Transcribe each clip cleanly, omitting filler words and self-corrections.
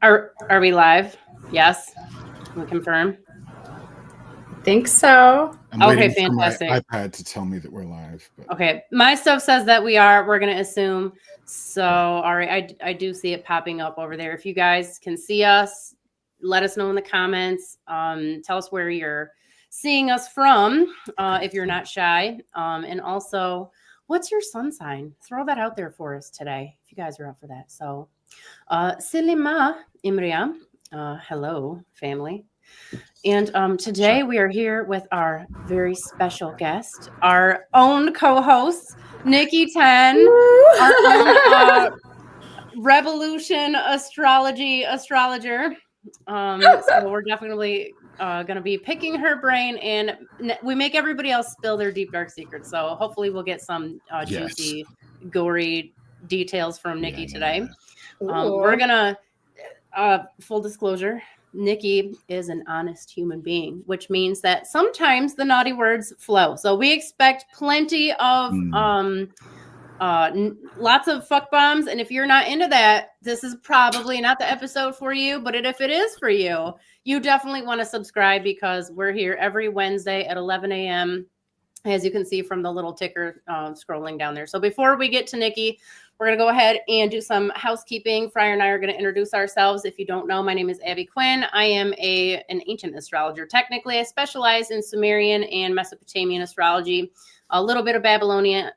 Are we live? Yes. We confirm. Think so. I'm Okay, waiting fantastic. for my iPad to tell me that we're live. But... Okay, my stuff says that we are. We're going to assume. So, all right, I do see it popping up over there. If you guys can see us, let us know in the comments. Tell us where you're seeing us from, if you're not shy. And also, what's your sun sign? Throw that out there for us today, if you guys are up for that. So, Silima Imria, hello, family. And today we are here with our very special guest, our own co-host, Niki Tenn, our own Rebelution Astrology astrologer. So we're definitely going to be picking her brain, and we make everybody else spill their deep dark secrets. So hopefully we'll get some juicy, gory details from Niki today. We're gonna full disclosure. Niki is an honest human being, which means that sometimes the naughty words flow. So we expect plenty of lots of fuck bombs. And if you're not into that, this is probably not the episode for you. But if it is for you, you definitely want to subscribe, because we're here every Wednesday at 11 a.m. as you can see from the little ticker scrolling down there. So before we get to Niki, we're going to go ahead and do some housekeeping. Friar and I are going to introduce ourselves. If you don't know, my name is Abbey Quinn. I am an ancient astrologer. Technically, I specialize in Sumerian and Mesopotamian astrology, a little bit of Babylonian.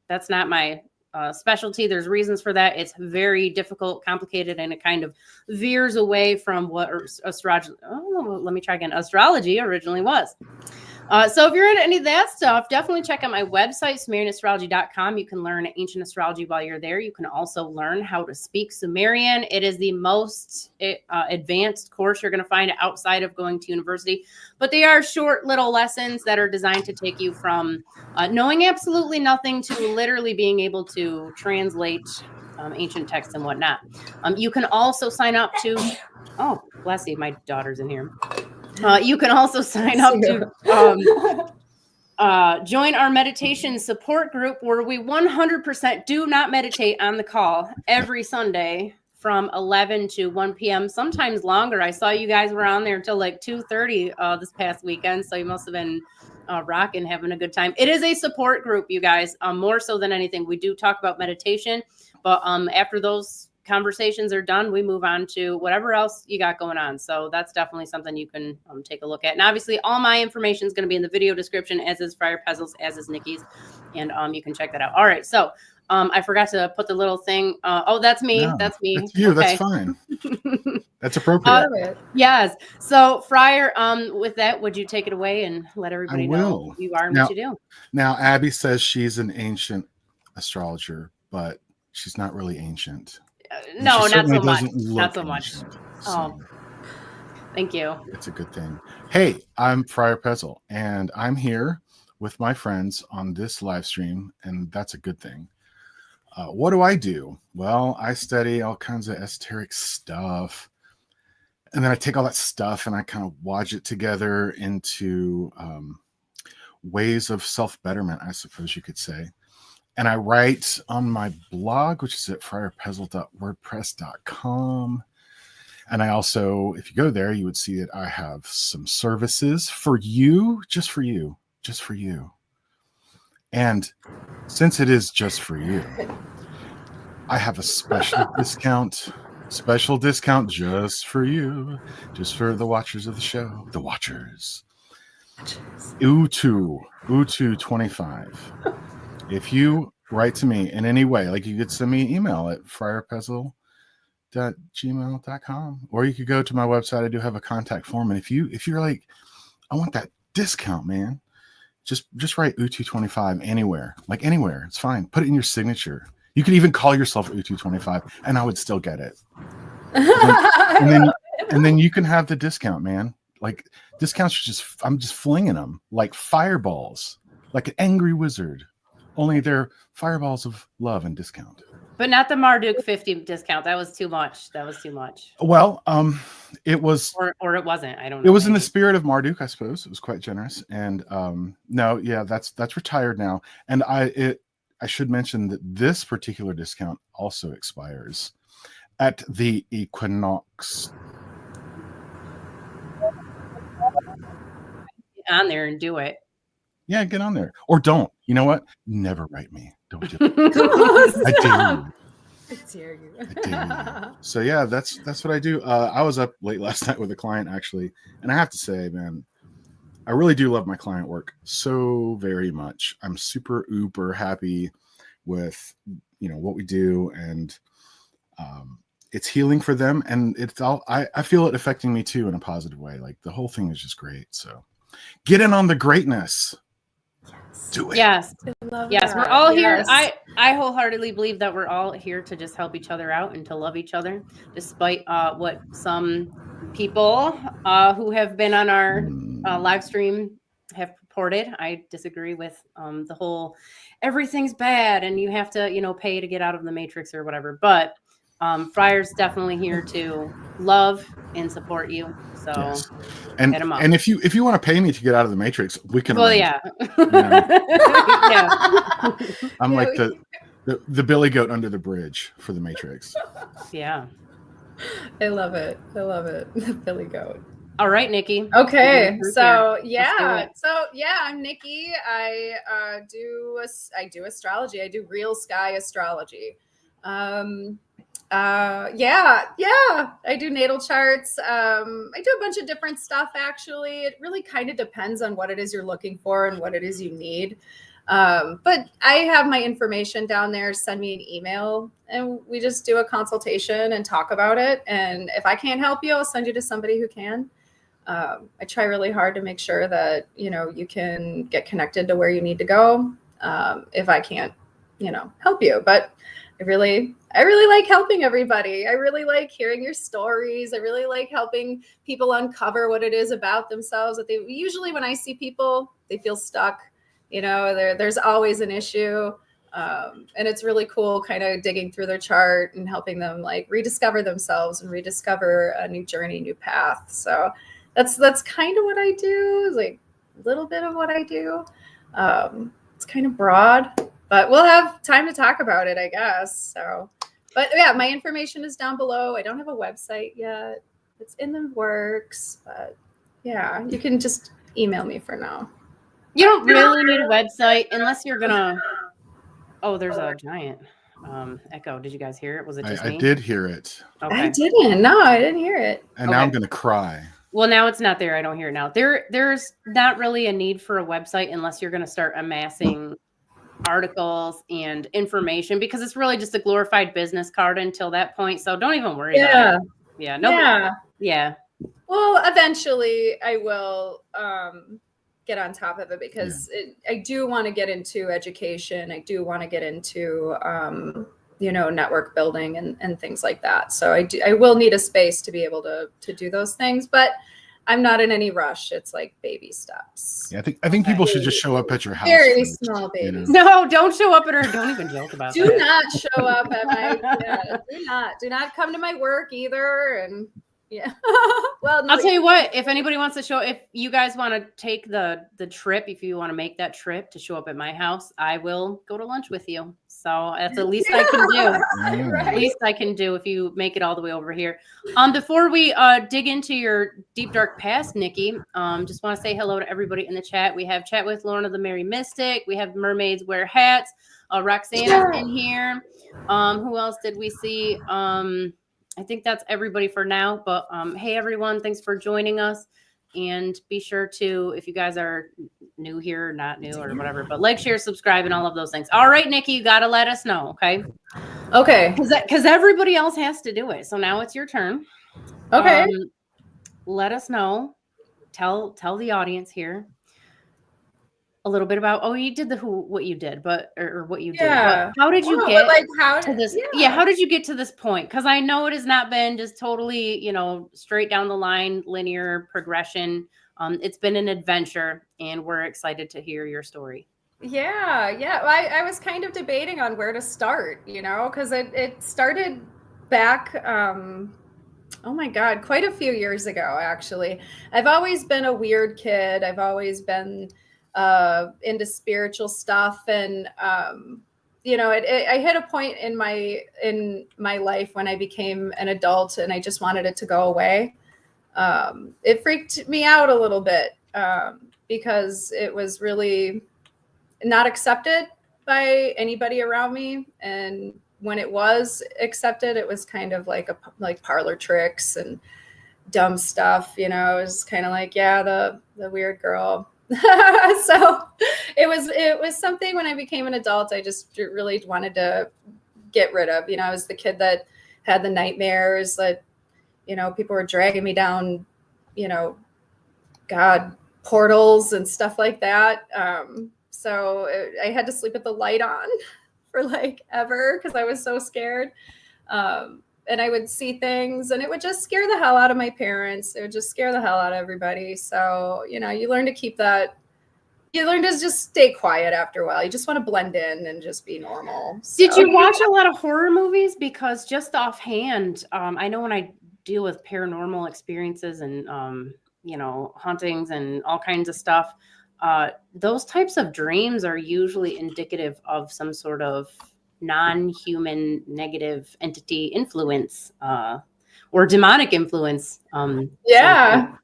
That's not my specialty. There's reasons for that. It's very difficult, complicated, and it kind of veers away from what astrology originally was. So if you're into any of that stuff, definitely check out my website, SumerianAstrology.com. You can learn ancient astrology while you're there. You can also learn how to speak Sumerian. It is the most advanced course you're going to find outside of going to university. But they are short little lessons that are designed to take you from knowing absolutely nothing to literally being able to translate ancient texts and whatnot. You can also sign up to... Oh, bless you. My daughter's in here. You can also sign up to join our meditation support group, where we 100% do not meditate on the call every Sunday from 11 to 1 p.m., sometimes longer. I saw you guys were on there until like 2:30 this past weekend, so you must have been rocking, having a good time. It is a support group, you guys, more so than anything. We do talk about meditation, but after those conversations are done, we move on to whatever else you got going on. So that's definitely something you can take a look at. And obviously all my information is going to be in the video description, as is Friar Pezzle's, as is Niki's, and you can check that out. All right, so I forgot to put the little thing. Oh, that's me. No, that's me. That's you. Okay. That's fine. That's appropriate. Yes. So Friar, with that, would you take it away and let everybody know who you are and what you do? Now, Abby says she's an ancient astrologer, but she's not really ancient. No, not so much. Not so much. So oh, thank you. It's a good thing. Hey, I'm Friar Pezzle, and I'm here with my friends on this live stream, and that's a good thing. What do I do? Well, I study all kinds of esoteric stuff, and then I take all that stuff and I kind of wodge it together into ways of self-betterment, I suppose you could say. And I write on my blog, which is at friarpezzle.wordpress.com. And I also, if you go there, you would see that I have some services for you, just for you, just for you. And since it is just for you, I have a special discount just for you, just for the watchers of the show, the watchers. Utu 25. If you write to me in any way, like you could send me an email at friarpezzle.gmail.com, or you could go to my website. I do have a contact form. And if you're like, I want that discount, man, just write Utu25 anywhere, like anywhere. It's fine. Put it in your signature. You could even call yourself Utu25 and I would still get it. and then you can have the discount, man. Like discounts I'm just flinging them like fireballs, like an angry wizard. Only they're fireballs of love and discount. But not the Marduk 50 discount. That was too much. Well, it was, or it wasn't. I don't know. It was in the spirit of Marduk, I suppose. It was quite generous. And no, yeah, that's retired now. And I should mention that this particular discount also expires at the equinox. Get on there and do it. Yeah, get on there. Or don't. You know what? Never write me. Don't do it. I dare you. I dare you. I dare you. So yeah, that's what I do. I was up late last night with a client actually, and I have to say, man, I really do love my client work so very much. I'm super uber happy with what we do, and it's healing for them, and it's all I feel it affecting me too in a positive way. Like the whole thing is just great. So get in on the greatness. Do it. Yes. I love Yes, that. we're all Yes. here. I wholeheartedly believe that we're all here to just help each other out and to love each other, despite what some people who have been on our live stream have purported. I disagree with the whole everything's bad and you have to pay to get out of the matrix or whatever. But Friar's definitely here to love and support you. So Yes. hit 'em up. And if you want to pay me to get out of the matrix, we can. Well, arrange yeah. it, you know? Yeah. I'm like the Billy Goat under the bridge for the Matrix. Yeah. I love it. I love it. The Billy Goat. All right, Nikki. Okay, so do yeah, it. I'm Nikki. I do astrology. I do real sky astrology. I do natal charts. I do a bunch of different stuff. Actually, it really kind of depends on what it is you're looking for and what it is you need. But I have my information down there. Send me an email and we just do a consultation and talk about it. And if I can't help you, I'll send you to somebody who can. I try really hard to make sure that, you can get connected to where you need to go. If I can't, help you, but I really like helping everybody. I really like hearing your stories. I really like helping people uncover what it is about themselves that they usually, when I see people, they feel stuck. There's always an issue. And it's really cool kind of digging through their chart and helping them like rediscover themselves and rediscover a new journey, new path. So that's kind of what I do, is like a little bit of what I do. It's kind of broad, but we'll have time to talk about it, I guess. So, but yeah, my information is down below. I don't have a website yet. It's in the works, but yeah, you can just email me for now. You don't really need a website unless you're gonna. Oh, there's a giant echo. Did you guys hear it? Was it just me? I did hear it. Okay. I didn't. No, I didn't hear it. And now I'm gonna cry. Well, now it's not there. I don't hear it now. There's not really a need for a website unless you're gonna start amassing articles and information, because it's really just a glorified business card until that point. So don't even worry about it. Yeah. No. Yeah. Well, eventually I will get on top of it, because I do want to get into education. I do want to get into, network building and things like that. So I will need a space to be able to do those things, but I'm not in any rush. It's like baby steps. Yeah, I think people should just show up at your house. Very first, small babies. No, don't show up at her. Don't even joke about Do that. not show up at my. Do not come to my work either. And yeah. Well, I'll tell you what, if anybody wants to if you guys want to take the trip, if you want to make that trip to show up at my house, I will go to lunch with you. So that's the least I can do. Right. Least I can do if you make it all the way over here. Before we dig into your deep dark past, Nikki, just want to say hello to everybody in the chat. We have chat with Lorna the Merry Mystic. We have Mermaids Wear Hats. Roxanna's in here. Who else did we see? I think that's everybody for now. But hey, everyone, thanks for joining us. And be sure to, if you guys are new here or not new or whatever, but like, share, subscribe, and all of those things. All right, Nikki, you got to let us know, okay? Okay. Because everybody else has to do it. So now it's your turn. Okay. Let us know. Tell the audience here a little bit about, you did what you did, or what you did. But how did you get to this? Yeah, how did you get to this point? Because I know it has not been just totally, straight down the line, linear progression. It's been an adventure, and we're excited to hear your story. Yeah. Well, I was kind of debating on where to start, because it started back, oh my God, quite a few years ago, actually. I've always been a weird kid. I've always been into spiritual stuff. And I hit a point in my life when I became an adult and I just wanted it to go away. It freaked me out a little bit because it was really not accepted by anybody around me. And when it was accepted, it was kind of like parlor tricks and dumb stuff. It was kind of like, yeah, the weird girl. So it was something when I became an adult, I just really wanted to get rid of. I was the kid that had the nightmares that, people were dragging me down, portals and stuff like that. So I had to sleep with the light on for like ever because I was so scared. And I would see things and it would just scare the hell out of my parents. It would just scare the hell out of everybody. So, you learn to keep that. You learn to just stay quiet after a while. You just want to blend in and just be normal. So. Did you watch a lot of horror movies? Because just offhand, I know when I deal with paranormal experiences and, hauntings and all kinds of stuff, those types of dreams are usually indicative of some sort of non-human negative entity influence or demonic influence. Yeah.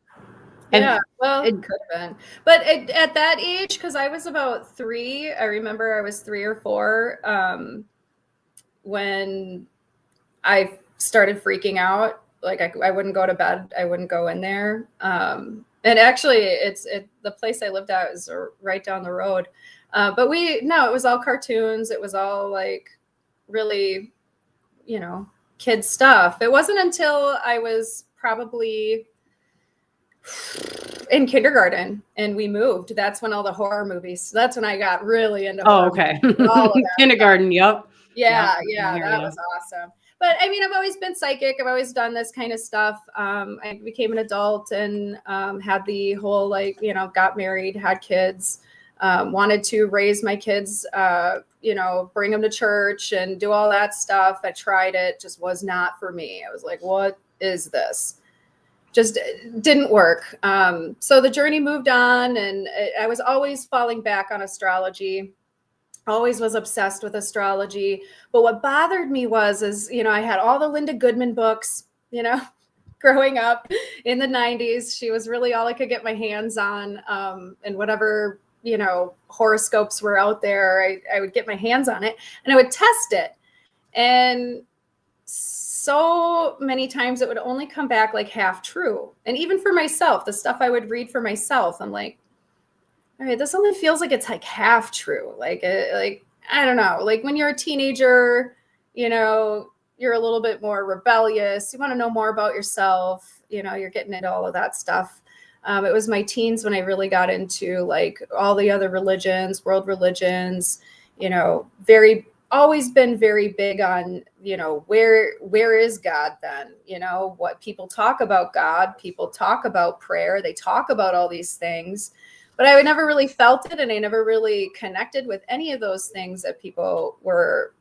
Yeah, well, it could have been. But at that age, because I was about 3, I remember I was 3 or 4 when I started freaking out. Like I wouldn't go to bed. I wouldn't go in there. And actually, the place I lived at is right down the road. But it was all cartoons. It was all like really, kid stuff. It wasn't until I was probably in kindergarten and we moved. That's when all the horror movies. That's when I got really into horror. Okay. Kindergarten. Yep. Yeah. That was awesome. But I mean, I've always been psychic. I've always done this kind of stuff. I became an adult and had the whole got married, had kids, wanted to raise my kids, bring them to church and do all that stuff. I tried it, just was not for me. I was like, what is this? Just didn't work. So the journey moved on and I was always falling back on astrology. Always was obsessed with astrology. But what bothered me is, I had all the Linda Goodman books, growing up in the 90s. She was really all I could get my hands on. And whatever, horoscopes were out there, I would get my hands on it and I would test it. And so many times it would only come back like half true. And even for myself, the stuff I would read for myself, I'm like, all right, this only feels like it's like half true. Like I don't know, like when you're a teenager, you're a little bit more rebellious. You want to know more about yourself. You're getting into all of that stuff. It was my teens when I really got into like all the other religions, world religions, always been very big on, where is God then? What people talk about God, people talk about prayer, they talk about all these things, but I never really felt it. And I never really connected with any of those things that people were,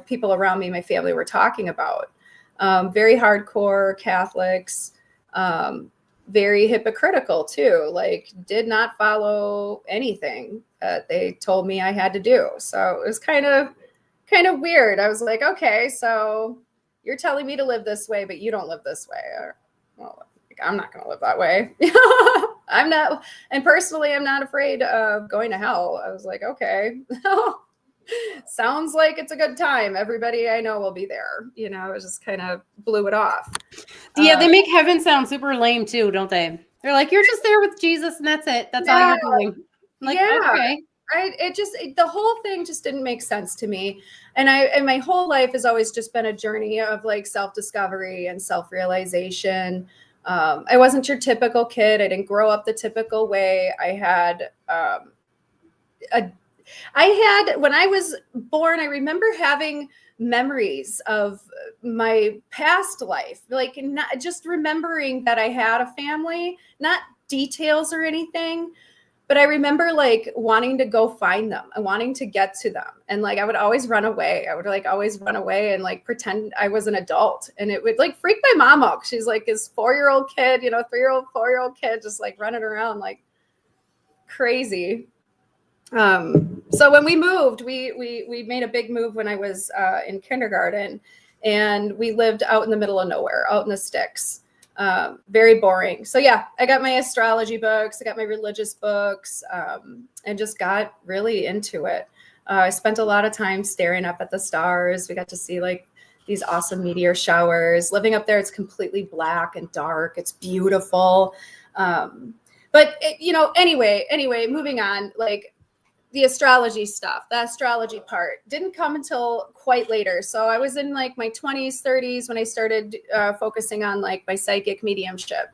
people around me, my family were talking about. Very hardcore Catholics, very hypocritical too, like did not follow anything that they told me I had to do. So it was kind of weird. I was like, okay, so you're telling me to live this way, but you don't live this way. Well, I'm not going to live that way. I'm not. And personally, I'm not afraid of going to hell. I was like, okay, sounds like it's a good time. Everybody I know will be there. It just kind of blew it off. Yeah, they make heaven sound super lame too, don't they? They're like, you're just there with Jesus and that's it. That's all you're doing. I'm like, okay. The whole thing just didn't make sense to me. And my whole life has always just been a journey of like self-discovery and self-realization. I wasn't your typical kid. I didn't grow up the typical way. I had, when I was born, I remember having memories of my past life, like not just remembering that I had a family, not details or anything. But I remember like wanting to go find them and wanting to get to them. And like, I would always run away. I would like always run away and like pretend I was an adult. And it would like freak my mom out. She's like this 4-year-old kid, 3-year-old, 4-year-old kid, just like running around like crazy. And So when we moved, we made a big move when I was in kindergarten, and we lived out in the middle of nowhere, out in the sticks. Very boring. So yeah, I got my astrology books, I got my religious books, and just got really into it. I spent a lot of time staring up at the stars. We got to see like these awesome meteor showers. Living up there, it's completely black and dark. It's beautiful. But anyway, moving on, like the astrology stuff, the astrology part didn't come until quite later. So I was in like my 20s, 30s when I started focusing on like my psychic mediumship.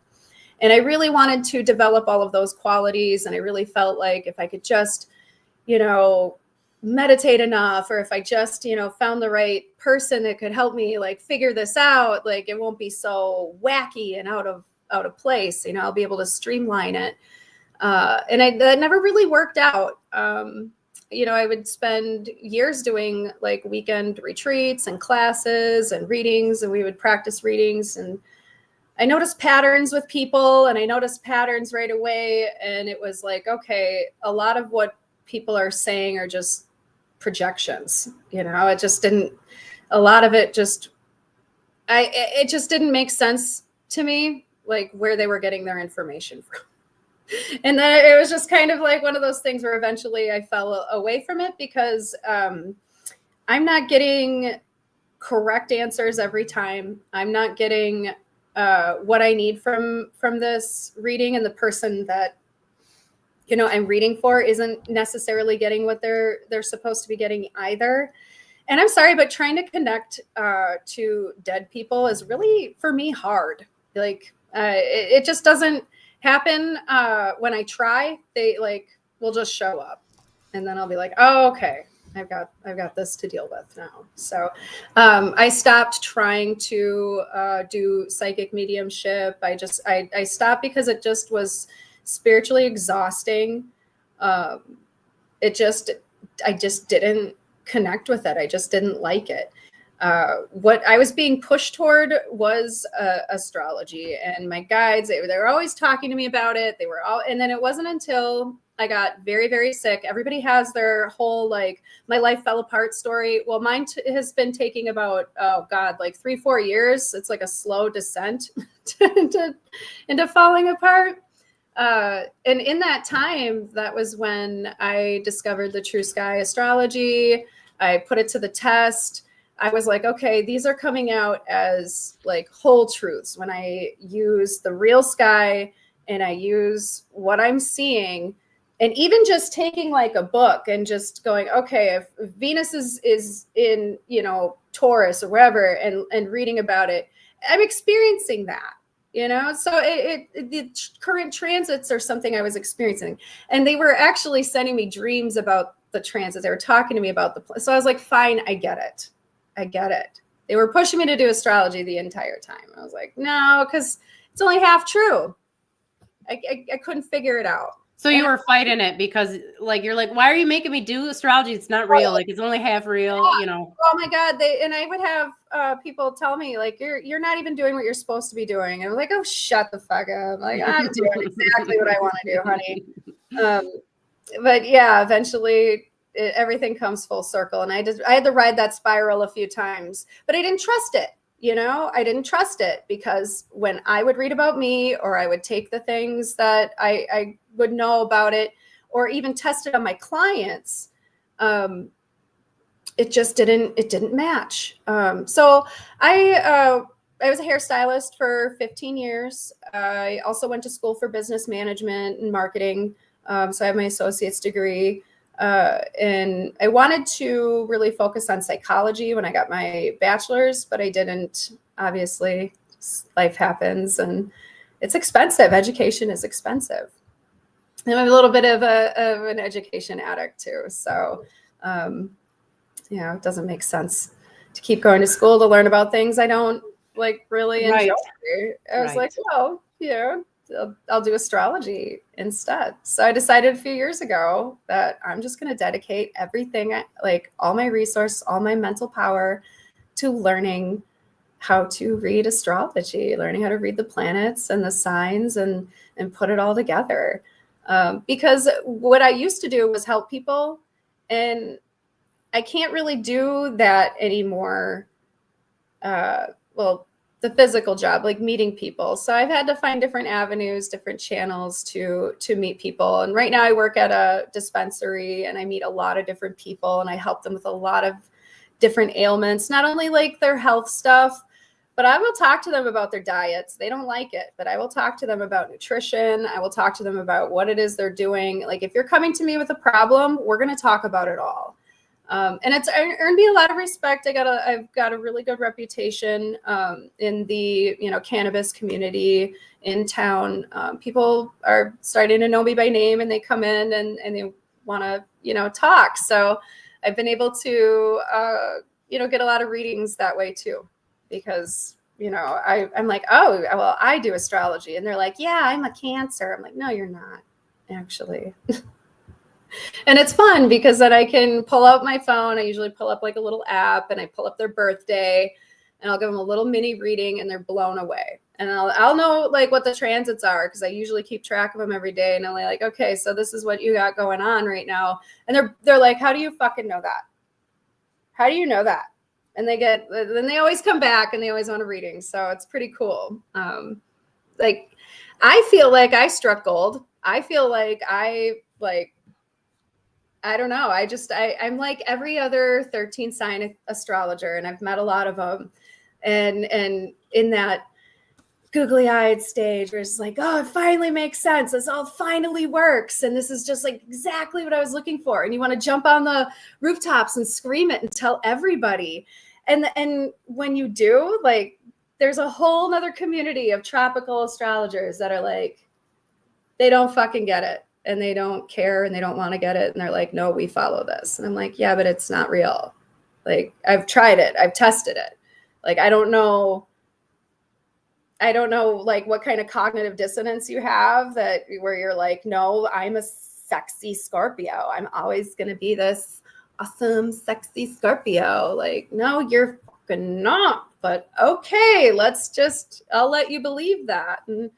And I really wanted to develop all of those qualities. And I really felt like if I could just, meditate enough, or if I just, found the right person that could help me like figure this out, like it won't be so wacky and out of place, I'll be able to streamline it. And that never really worked out. I would spend years doing like weekend retreats and classes and readings, and we would practice readings. And I noticed patterns with people, and I noticed patterns right away. And it was like, okay, a lot of what people are saying are just projections. It just didn't, a lot of it just, it just didn't make sense to me, like where they were getting their information from. And then it was just kind of like one of those things where eventually I fell away from it because I'm not getting correct answers every time. I'm not getting what I need from this reading, and the person that I'm reading for isn't necessarily getting what they're supposed to be getting either. And I'm sorry, but trying to connect to dead people is really, for me, hard. Like it just doesn't happen when I try. They like will just show up, and then I'll be like, oh, okay, I've got this to deal with now. So I stopped trying to do psychic mediumship. I stopped because it just was spiritually exhausting. I just didn't connect with it. I just didn't like it. What I was being pushed toward was astrology, and my guides, they were always talking to me about it. And then it wasn't until I got very, very sick. Everybody has their whole, like, my life fell apart story. Well, mine has been taking about, like 3-4 years. It's like a slow descent into falling apart. And in that time, that was when I discovered the True Sky astrology. I put it to the test. I was like, okay, these are coming out as like whole truths. When I use the real sky and I use what I'm seeing, and even just taking like a book and just going, okay, if Venus is in, Taurus or wherever, and reading about it, I'm experiencing that. So the current transits are something I was experiencing, and they were actually sending me dreams about the transits. They were talking to me about so I was like, fine, I get it. They were pushing me to do astrology the entire time. I was like, no, because it's only half true. I couldn't figure it out. So you were fighting it because like, you're like, why are you making me do astrology? It's not real. Like, it's only half real, Oh my God. And I would have people tell me like, you're not even doing what you're supposed to be doing. And I'm like, oh, shut the fuck up. Like, I'm doing exactly what I want to do, honey. But yeah, eventually everything comes full circle. And I had to ride that spiral a few times, but I didn't trust it. I didn't trust it because when I would read about me, or I would take the things that I would know about it, or even test it on my clients, it didn't match. So I was a hairstylist for 15 years. I also went to school for business management and marketing. So I have my associate's degree. And I wanted to really focus on psychology when I got my bachelor's, but I didn't. Obviously, life happens, and it's expensive. Education is expensive. And I'm a little bit of an education addict too. So, it doesn't make sense to keep going to school to learn about things I don't like really enjoy. I was like, well, I'll do astrology instead. So I decided a few years ago that I'm just going to dedicate everything, like all my resource, all my mental power, to learning how to read astrology, learning how to read the planets and the signs and put it all together. Because what I used to do was help people, And I can't really do that anymore. Well, the physical job, like meeting people. So I've had to find different avenues, different channels to meet people. And right now I work at a dispensary and I meet a lot of different people and I help them with a lot of different ailments, not only like their health stuff, but I will talk to them about their diets. They don't like it, but I will talk to them about nutrition. I will talk to them about what it is they're doing. Like if you're coming to me with a problem, we're going to talk about it all. And it's earned me a lot of respect. I've got a really good reputation in the cannabis community in town. People are starting to know me by name, and they come in and they want to talk. So I've been able to get a lot of readings that way too, because I'm like, oh well, I do astrology, and they're like, yeah, I'm a Cancer. I'm like, no, you're not actually. And it's fun because then I can pull out my phone. I usually pull up like a little app and I pull up their birthday and I'll give them a little mini reading and they're blown away. And I'll know like what the transits are because I usually keep track of them every day. And I'm like, okay, so this is what you got going on right now. And they're like, how do you fucking know that? How do you know that? And then they always come back and they always want a reading. So it's pretty cool. Like I feel like I struck gold. I feel like I don't know. I'm like every other 13 sign astrologer, and I've met a lot of them. And in that googly eyed stage where it's like, oh, it finally makes sense. This all finally works. And this is just like exactly what I was looking for. And you want to jump on the rooftops and scream it and tell everybody. And when you do, like, there's a whole nother community of tropical astrologers that are like, they don't fucking get it. And they don't care and they don't want to get it. And they're like, no, we follow this. And I'm like, yeah, but it's not real. Like, I've tried it. I've tested it. Like, I don't know like what kind of cognitive dissonance you have where you're like, no, I'm a sexy Scorpio. I'm always going to be this awesome, sexy Scorpio. Like, no, you're fucking not. But okay, I'll let you believe that. And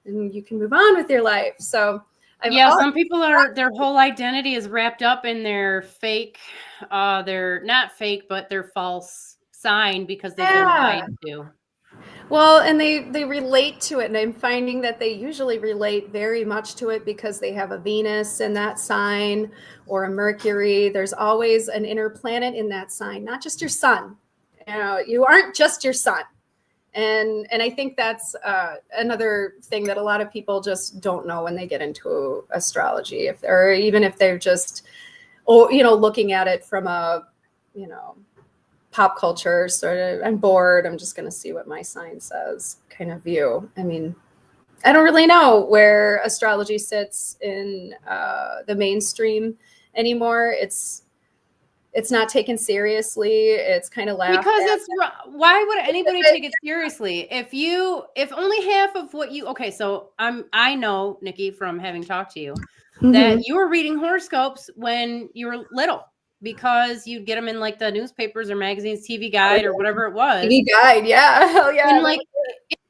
you can move on with your life. So some people their whole identity is wrapped up in their fake, they're not fake, but they're false sign because they've been lied to. Well, and they relate to it. And I'm finding that they usually relate very much to it because they have a Venus in that sign or a Mercury. There's always an inner planet in that sign, not just your sun. You aren't just your sun. And I think that's another thing that a lot of people just don't know when they get into astrology, if they're just, looking at it from a, pop culture sort of, I'm bored, I'm just going to see what my sign says kind of view. I mean, I don't really know where astrology sits in the mainstream anymore. It's not taken seriously. It's kind of laughed because at. why would anybody take it seriously? If only half of what so I know, Nikki, from having talked to you, that you were reading horoscopes when you were little because you'd get them in like the newspapers or magazines, TV Guide or whatever it was. TV Guide, yeah. Hell yeah. And like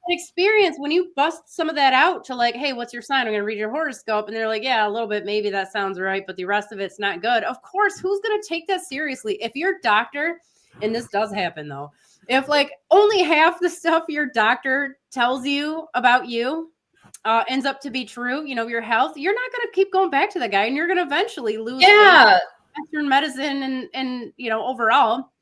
experience when you bust some of that out to like, hey, what's your sign? I'm gonna read your horoscope, and they're like, yeah, a little bit, maybe that sounds right, but the rest of it's not good. Of course, who's gonna take that seriously? If your doctor, and this does happen though, if like only half the stuff your doctor tells you about you ends up to be true, your health, you're not gonna keep going back to the guy, and you're gonna eventually lose Western medicine and overall.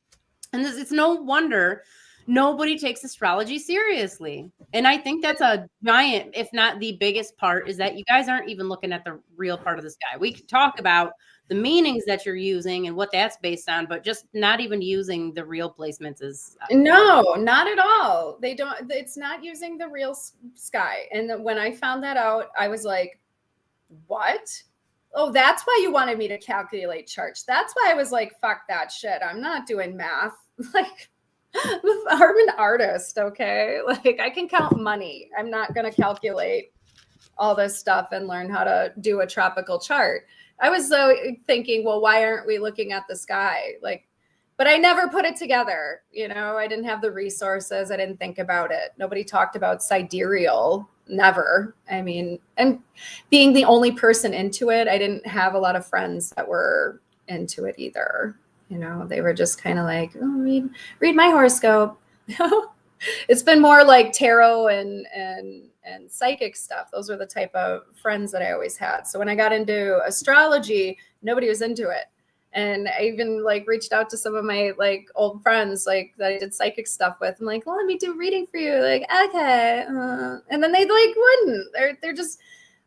And it's no wonder nobody takes astrology seriously. And I think that's a giant, if not the biggest part, is that you guys aren't even looking at the real part of the sky. We can talk about the meanings that you're using and what that's based on, but just not even using the real placements is no, not at all. They don't, it's not using the real sky. And when I found that out, I was like, what? Oh, that's why you wanted me to calculate charts. That's why I was like, fuck that shit. I'm not doing math. Like, I'm an artist, okay? Like, I can count money. I'm not going to calculate all this stuff and learn how to do a tropical chart. I was thinking, well, why aren't we looking at the sky? Like, but I never put it together. I didn't have the resources. I didn't think about it. Nobody talked about sidereal. Never. I mean, and being the only person into it, I didn't have a lot of friends that were into it either. You know, they were just kind of like, oh, read my horoscope. It's been more like tarot and psychic stuff. Those are the type of friends that I always had. So when I got into astrology, nobody was into it. And I even like reached out to some of my like old friends like that I did psychic stuff with. I'm like, well, let me do a reading for you. Like, okay. And then they like wouldn't. They're just,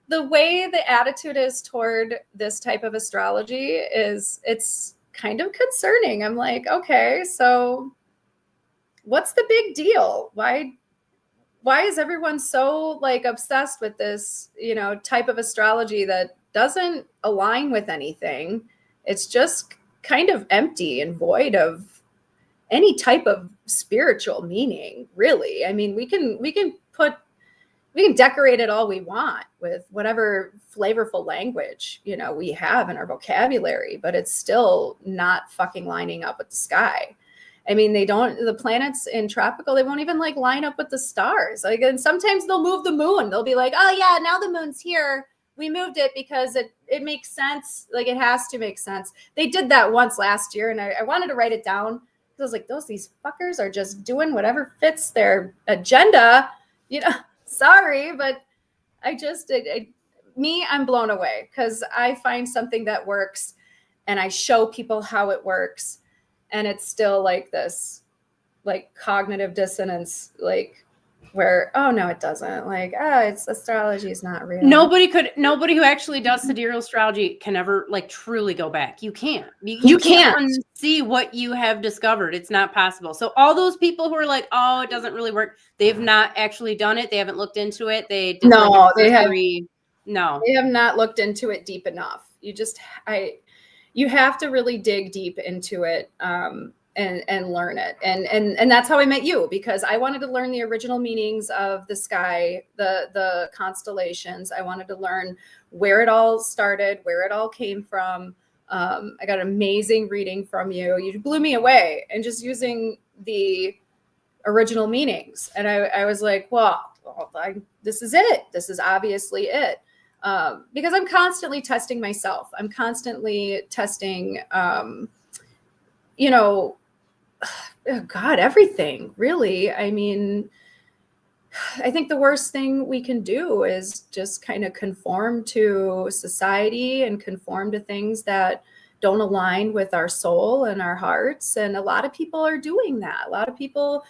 the way the attitude is toward this type of astrology is, it's kind of concerning. I'm like, okay, so what's the big deal? Why is everyone so like obsessed with this, you know, type of astrology that doesn't align with anything? It's just kind of empty and void of any type of spiritual meaning, really. I mean, we can decorate it all we want with whatever flavorful language, you know, we have in our vocabulary, but it's still not fucking lining up with the sky. I mean, the planets in tropical, they won't even like line up with the stars. Like, and sometimes they'll move the moon. They'll be like, oh yeah, now the moon's here. We moved it because it makes sense. Like, it has to make sense. They did that once last year, and I wanted to write it down because I was like, these fuckers are just doing whatever fits their agenda. You know, sorry, but I'm blown away because I find something that works and I show people how it works. And it's still like this, like cognitive dissonance, like where, oh no, it doesn't. Like, it's astrology is not real. Nobody who actually does sidereal astrology can ever like truly go back. You can't. You can't unsee what you have discovered. It's not possible. So all those people who are like, oh, it doesn't really work, they've not actually done it. They haven't looked into it. They have not looked into it deep enough. You have to really dig deep into it. And learn it. And that's how I met you, because I wanted to learn the original meanings of the sky, the constellations. I wanted to learn where it all started, where it all came from. I got an amazing reading from you. You blew me away, and just using the original meanings. And I was like, well, this is it. This is obviously it. Because I'm constantly testing myself. I'm constantly testing, you know, God, everything, really. I mean, I think the worst thing we can do is just kind of conform to society and conform to things that don't align with our soul and our hearts. And a lot of people are doing that. A lot of people,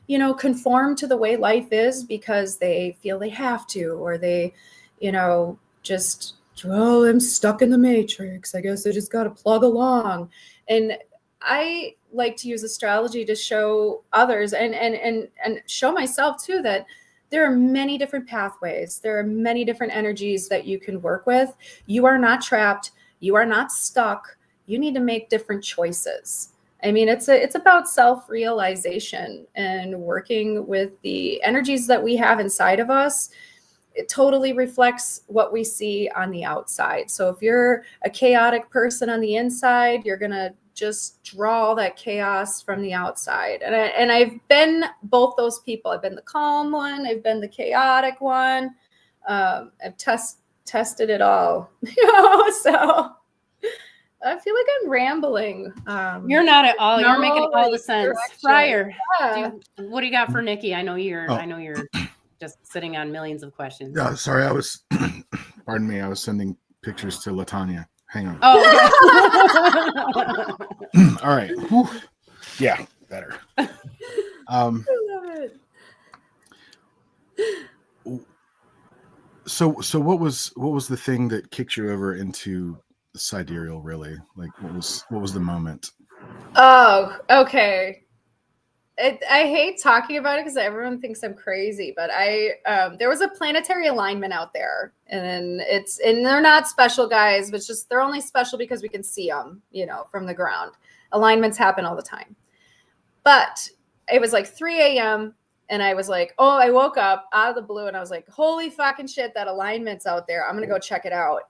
you know, conform to the way life is because they feel they have to, or they, you know, just, well, I'm stuck in the matrix. I guess I just got to plug along. And I like to use astrology to show others and show myself too, that there are many different pathways. There are many different energies that you can work with. You are not trapped. You are not stuck. You need to make different choices. I mean, it's about self-realization and working with the energies that we have inside of us. It totally reflects what we see on the outside. So if you're a chaotic person on the inside, you're going to just draw all that chaos from the outside. And I've been both those people. I've been the calm one. I've been the chaotic one. I've tested it all. So I feel like I'm rambling. You're not at all. You're making all the sense. Direction. Friar, Yeah. what do you got for Niki? I know you're just sitting on millions of questions. Yeah, sorry, I was pardon me, I was sending pictures to Latanya. Hang on. Oh, okay. All right. Whew. Yeah, better. I love it. So what was the thing that kicked you over into sidereal, really? Like, what was the moment? Oh, okay. I hate talking about it because everyone thinks I'm crazy, but there was a planetary alignment out there, and they're not special, guys, but just they're only special because we can see them, you know, from the ground. Alignments happen all the time. But it was like 3 a.m. and I was like, oh, I woke up out of the blue and I was like, holy fucking shit, that alignment's out there. I'm going to go check it out.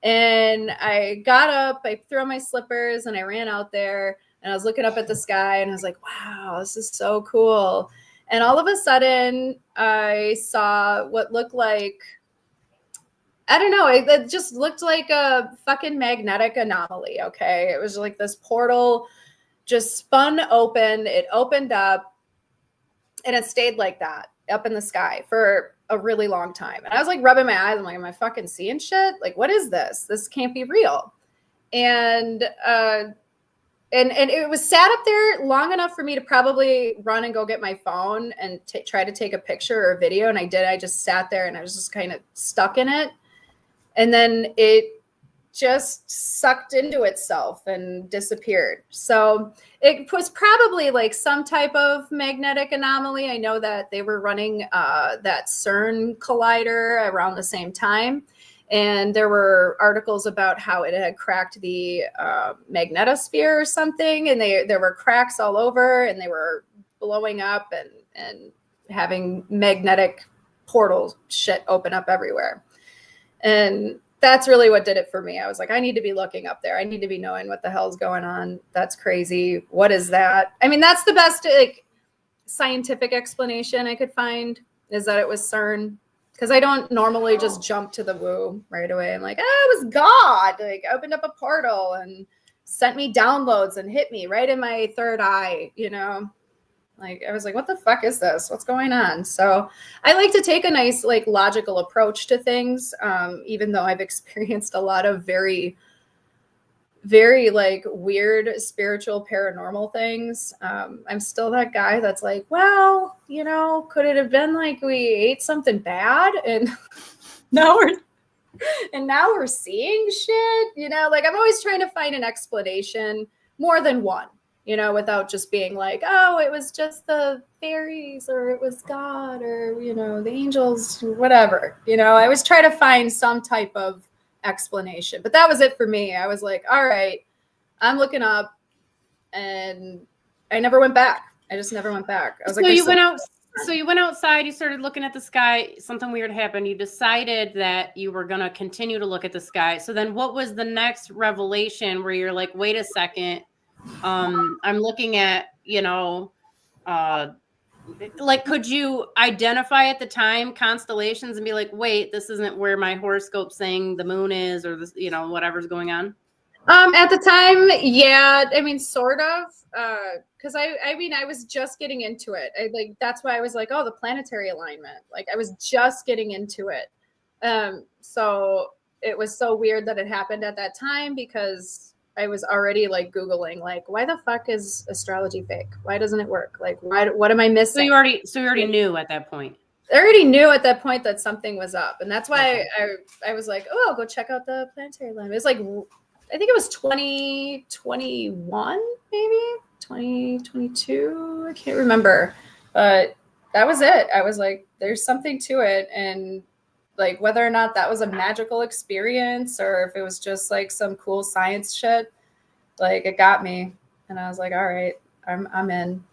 And I got up, I threw on my slippers and I ran out there. And I was looking up at the sky and I was like, wow, this is so cool. And all of a sudden I saw what looked like, I don't know. It just looked like a fucking magnetic anomaly. Okay. It was like this portal just spun open. It opened up and it stayed like that up in the sky for a really long time. And I was like rubbing my eyes. I'm like, am I fucking seeing shit? Like, what is this? This can't be real. And it was sat up there long enough for me to probably run and go get my phone and try to take a picture or a video. And I did. I just sat there and I was just kind of stuck in it. And then it just sucked into itself and disappeared. So it was probably like some type of magnetic anomaly. I know that they were running that CERN collider around the same time. And there were articles about how it had cracked the magnetosphere or something. And there were cracks all over and they were blowing up and having magnetic portal shit open up everywhere. And that's really what did it for me. I was like, I need to be looking up there. I need to be knowing what the hell's going on. That's crazy. What is that? I mean, that's the best like scientific explanation I could find, is that it was CERN. Because I don't normally just jump to the woo right away. I'm like, it was God. Like, opened up a portal and sent me downloads and hit me right in my third eye, you know? Like, I was like, what the fuck is this? What's going on? So I like to take a nice, like, logical approach to things, even though I've experienced a lot of very, very, like, weird spiritual paranormal things. I'm still that guy that's like, well, you know, could it have been like we ate something bad and now we're seeing shit? You know, like, I'm always trying to find an explanation, more than one. You know, without just being like, oh, it was just the fairies or it was God or, you know, the angels, whatever. You know, I always try to find some type of explanation. But that was it for me. I was like, all right, I'm looking up, and I never went back. I just never went back. I was so like, you went out. So you went outside, you started looking at the sky, something weird happened. You decided that you were going to continue to look at the sky. So then what was the next revelation where you're like, wait a second, I'm looking at, you know, like, could you identify at the time constellations and be like, wait, this isn't where my horoscope's saying the moon is, or this, you know, whatever's going on? At the time, yeah, I mean, sort of, because I mean, I was just getting into it. That's why I was like, oh, the planetary alignment. Like, I was just getting into it. So it was so weird that it happened at that time, because I was already like Googling, like, why the fuck is astrology fake? Why doesn't it work? Like, what am I missing? So you already knew at that point. I already knew at that point that something was up. And that's why I was like, oh, I'll go check out the planetary alignment. It's like, I think it was 2021, maybe 2022. I can't remember, but that was it. I was like, there's something to it. And like, whether or not that was a magical experience or if it was just like some cool science shit, like, it got me. And I was like, all right, I'm in.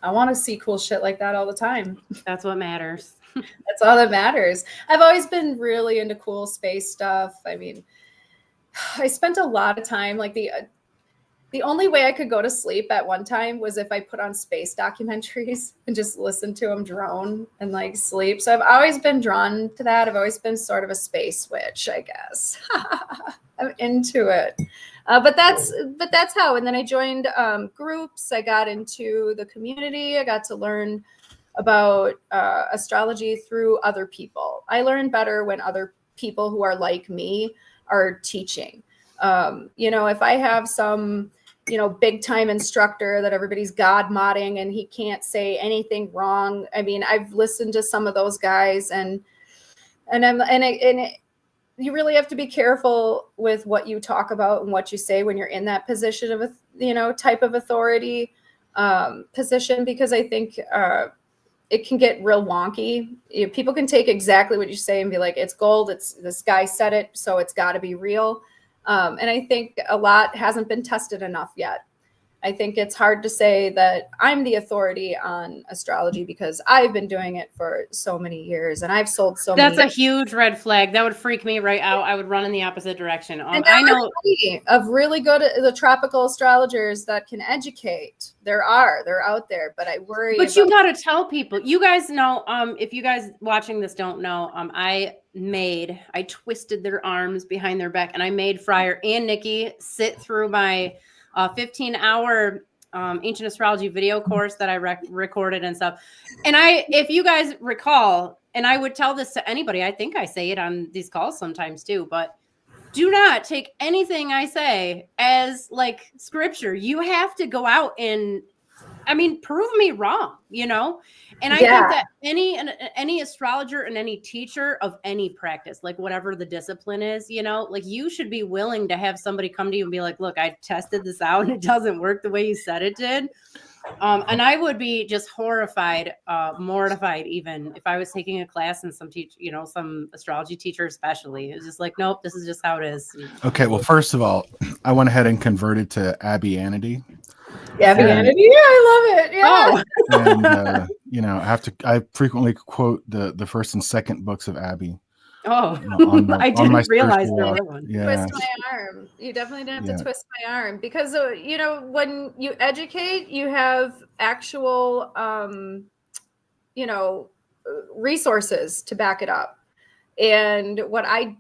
I want to see cool shit like that all the time. That's what matters. That's all that matters. I've always been really into cool space stuff. I mean, I spent a lot of time, like, the only way I could go to sleep at one time was if I put on space documentaries and just listen to them drone and like sleep. So I've always been drawn to that. I've always been sort of a space witch, I guess. I'm into it. But that's how. And then I joined groups. I got into the community. I got to learn about astrology through other people. I learn better when other people who are like me are teaching. You know, if I have some, you know, big time instructor that everybody's God modding and he can't say anything wrong. I mean, I've listened to some of those guys, and you really have to be careful with what you talk about and what you say when you're in that position of, you know, type of authority position, because I think it can get real wonky. People can take exactly what you say and be like, it's gold. It's this guy said it, so it's got to be real. And I think a lot hasn't been tested enough yet. I think it's hard to say that I'm the authority on astrology because I've been doing it for so many years and I've sold so That's many. a huge red flag. That would freak me right out. I would run in the opposite direction. And I know of really good the tropical astrologers that can educate. They're out there, but I worry. But you got to tell people. You guys know, if you guys watching this don't know, I twisted their arms behind their back, and I made Friar and Niki sit through my 15-hour ancient astrology video course that I recorded and stuff. And if you guys recall, and I would tell this to anybody, I think I say it on these calls sometimes too, but do not take anything I say as like scripture. You have to go out and, I mean, prove me wrong, you know? And I think that any astrologer and any teacher of any practice, like whatever the discipline is, you know, like you should be willing to have somebody come to you and be like, look, I tested this out and it doesn't work the way you said it did. And I would be just horrified, mortified, even if I was taking a class and some astrology teacher, especially, it was just like, nope, this is just how it is. Okay. Well, first of all, I went ahead and converted to Abbey-anity. Abbey-anity, yeah, I love it. Yeah. Oh. And I frequently quote the first and second books of Abbey. Oh, I didn't realize there were one. Yeah. Twist my arm. You definitely didn't have to twist my arm because, when you educate, you have actual, resources to back it up. And what I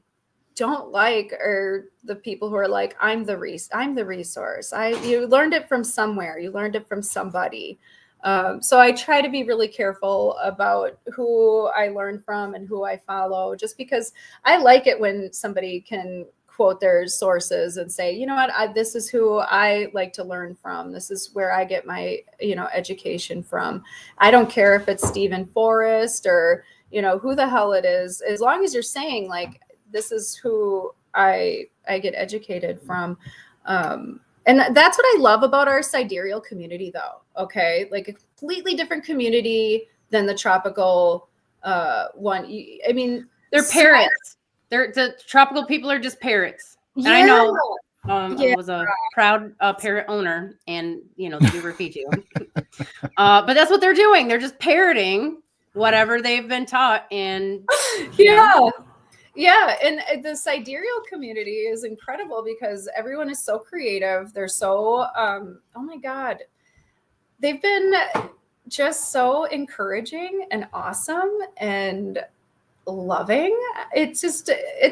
don't like are the people who are like, I'm the resource. You learned it from somewhere. You learned it from somebody. So I try to be really careful about who I learn from and who I follow, just because I like it when somebody can quote their sources and say, you know what, this is who I like to learn from. This is where I get my, education from. I don't care if it's Stephen Forrest or, who the hell it is, as long as you're saying like, this is who I get educated from. And that's what I love about our sidereal community, though. Okay, like a completely different community than the tropical one. I mean, they're parrots. The tropical people are just parrots. Yeah. And I know I was a proud parrot owner, and they do repeat you. But that's what they're doing. They're just parroting whatever they've been taught, and Yeah, and the sidereal community is incredible because everyone is so creative. They're so, oh my God, they've been just so encouraging and awesome and loving. It's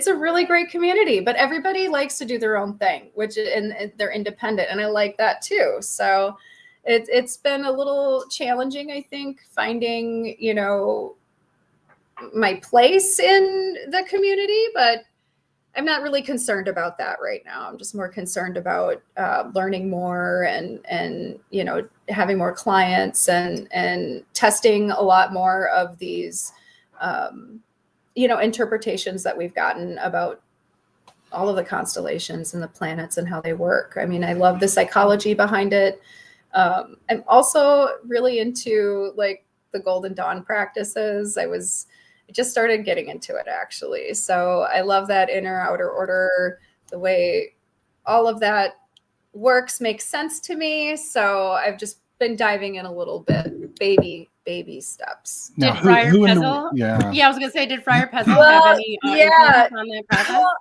a really great community, but everybody likes to do their own thing, and they're independent, and I like that too. So it's been a little challenging, I think, finding, my place in the community, but I'm not really concerned about that right now. I'm just more concerned about learning more and having more clients and testing a lot more of these interpretations that we've gotten about all of the constellations and the planets and how they work. I mean, I love the psychology behind it. I'm also really into like the Golden Dawn practices. I just started getting into it, actually. So I love that inner outer order, the way all of that works makes sense to me. So I've just been diving in a little bit, baby steps. Did Friar Pezzle? Yeah, I was gonna say, did Friar Pezzle have any influence on that process? Well,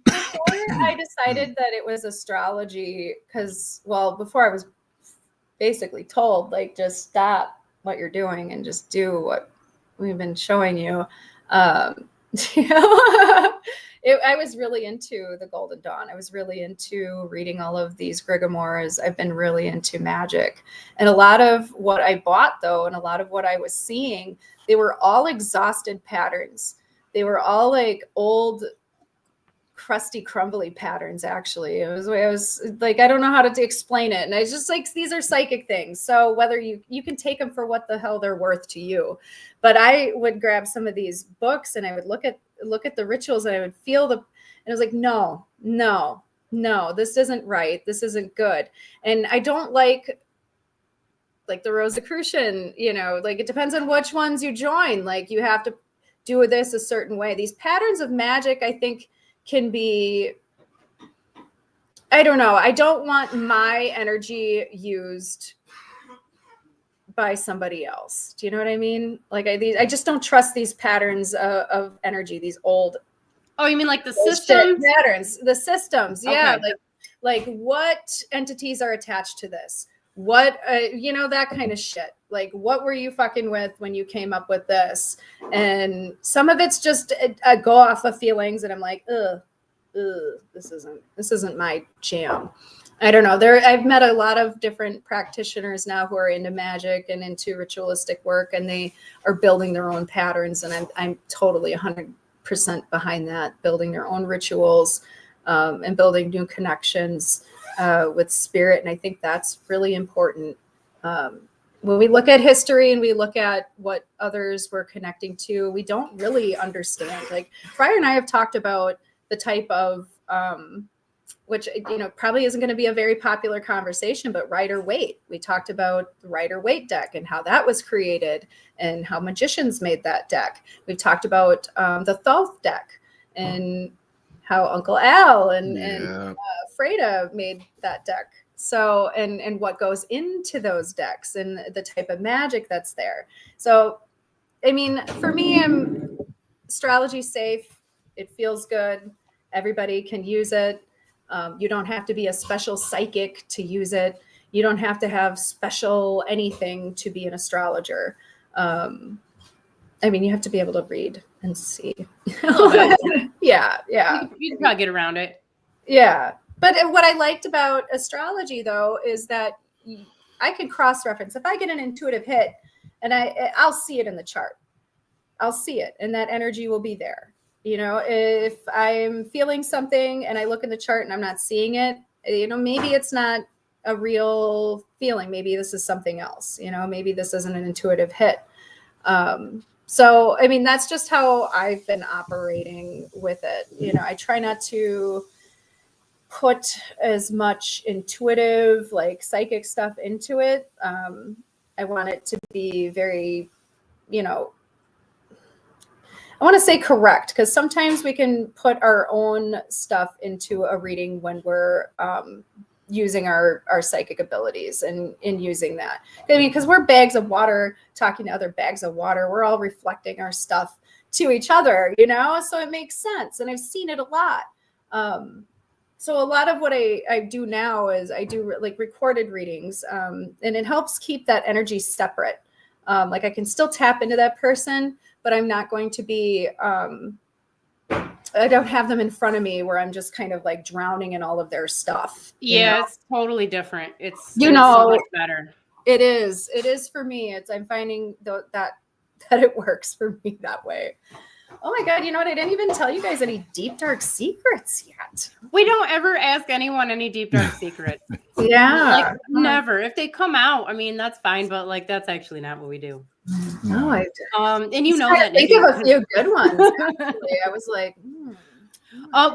before I decided that it was astrology, before I was basically told, like, just stop what you're doing and just do what we've been showing you. I was really into the Golden Dawn. I was really into reading all of these grimoires. I've been really into Magick. And a lot of what I bought, though, and a lot of what I was seeing, they were all exhausted patterns. They were all like old, crusty, crumbly patterns, actually. It was like, I don't know how to explain it. And I was just like, these are psychic things. So whether you can take them for what the hell they're worth to you. But I would grab some of these books and I would look at the rituals and I would feel and I was like, no, this isn't right. This isn't good. And I don't like the Rosicrucian, like it depends on which ones you join. Like you have to do this a certain way. These patterns of magic, I think, can be I don't know. I don't want my energy used by somebody else. Do you know what I mean? Like I just don't trust these patterns of energy, these old Oh, you mean like the bullshit systems? patterns, the systems. Yeah. Okay. Like what entities are attached to this? What, you know, that kind of shit. Like, what were you fucking with when you came up with this? And some of it's just I go off of feelings and I'm like, this isn't my jam. I don't know. I've met a lot of different practitioners now who are into magic and into ritualistic work, and they are building their own patterns. And I'm totally 100% behind that, building their own rituals and building new connections with spirit. And I think that's really important. When we look at history and we look at what others were connecting to, we don't really understand. Like Friar and I have talked about the type of which, you know, probably isn't going to be a very popular conversation, but Rider-Waite. We talked about the Rider-Waite deck and how that was created and how magicians made that deck. We've talked about the Thoth deck and how Uncle Al and Freda made that deck. So, and what goes into those decks and the type of magic that's there. So, I mean, for me, astrology's safe. It feels good. Everybody can use it. You don't have to be a special psychic to use it. You don't have to have special anything to be an astrologer. I mean, you have to be able to read and see. Yeah. You can probably get around it. Yeah. But what I liked about astrology, though, is that I could cross-reference. If I get an intuitive hit, and I'll see it in the chart. I'll see it, and that energy will be there. You know, if I'm feeling something and I look in the chart and I'm not seeing it, you know, maybe it's not a real feeling. Maybe this is something else. You know, maybe this isn't an intuitive hit. So, I mean, that's just how I've been operating with it. You know, I try not to put as much intuitive, like psychic stuff into it. I want it to be very, you know, I want to say correct, because sometimes we can put our own stuff into a reading when we're using our psychic abilities and in using that. I mean, because we're bags of water talking to other bags of water. We're all reflecting our stuff to each other, you know, so it makes sense. And I've seen it a lot. So a lot of what I do now is I do like recorded readings, and it helps keep that energy separate. Like I can still tap into that person, but I'm not going to be, I don't have them in front of me where I'm just kind of like drowning in all of their stuff. Yeah, it's totally different. It's so much better. It is for me. I'm finding that it works for me that way. Oh my God, you know what? I didn't even tell you guys any deep, dark secrets yet. We don't ever ask anyone any deep, dark secrets. Yeah. Like, never. If they come out, I mean, that's fine, but like, that's actually not what we do. No, and you know that. Think of a few good ones. Actually. I was like,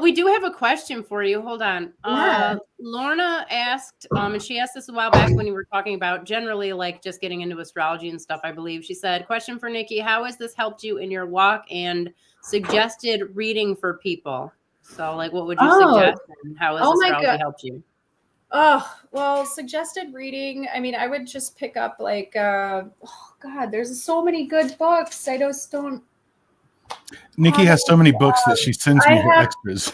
we do have a question for you. Hold on. Yeah. Lorna asked, and she asked this a while back when you were talking about generally like just getting into astrology and stuff, I believe. She said, question for Niki, how has this helped you in your walk and suggested reading for people? So like, what would you suggest and how has astrology helped you? Oh, well, suggested reading. I mean, I would just pick up like, oh God, there's so many good books. I just don't. Nikki has so many books that she sends me her extras.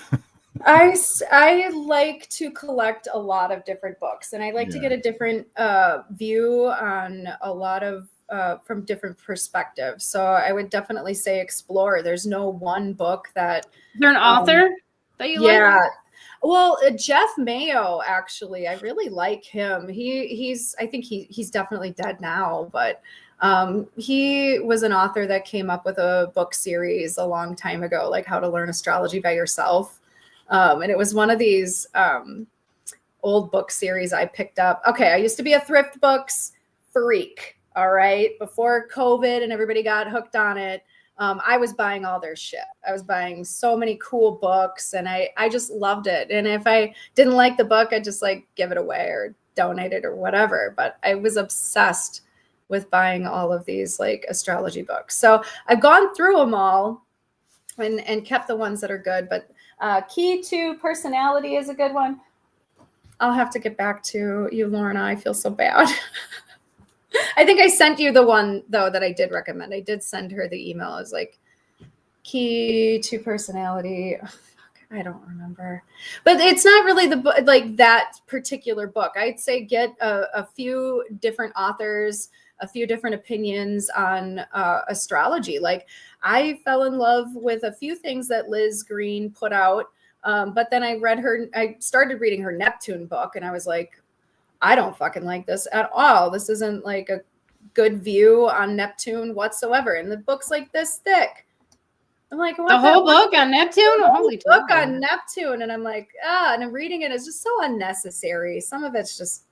I like to collect a lot of different books, and I like to get a different view on a lot of from different perspectives. So I would definitely say explore. There's no one book that. Is there an author that you like? Yeah. Well, Jeff Mayo, actually, I really like him. I think he's definitely dead now, but he was an author that came up with a book series a long time ago, like How to Learn Astrology by Yourself. And it was one of these old book series I picked up. Okay, I used to be a thrift books freak, all right? Before COVID and everybody got hooked on it. I was buying all their shit. I was buying so many cool books, and I just loved it. And if I didn't like the book, I'd just like give it away or donate it or whatever. But I was obsessed with buying all of these like astrology books. So I've gone through them all and kept the ones that are good. But Key to Personality is a good one. I'll have to get back to you, Lorna. I feel so bad. I think I sent you the one though that I did recommend. I did send her the email. I was like, key to personality. Oh, fuck, I don't remember, but it's not really the book, like that particular book. I'd say get a few different authors, a few different opinions on astrology. Like I fell in love with a few things that Liz Green put out. But then I started reading her Neptune book and I was like, I don't fucking like this at all. This isn't like a good view on Neptune whatsoever. And the book's like this thick. I'm like, what The whole book on Neptune? Holy book tomato. on Neptune. And I'm like, and I'm reading it. It's just so unnecessary. Some of it's just,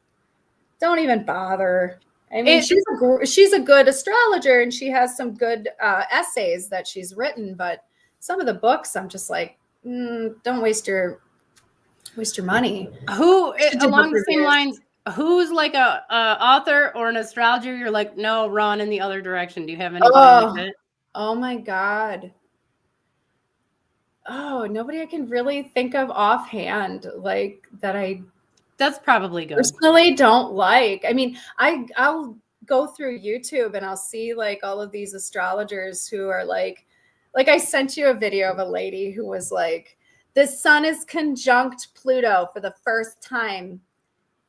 don't even bother. I mean, she's a good astrologer and she has some good essays that she's written, but some of the books I'm just like, don't waste your money. Who along the same lines? Who's like a author or an astrologer? You're like, no, run in the other direction. Do you have anybody like that? Oh my God. Oh, nobody I can really think of offhand, like that That's probably good. Personally don't like. I mean, I'll go through YouTube and I'll see like all of these astrologers who are like I sent you a video of a lady who was like, the sun is conjunct Pluto for the first time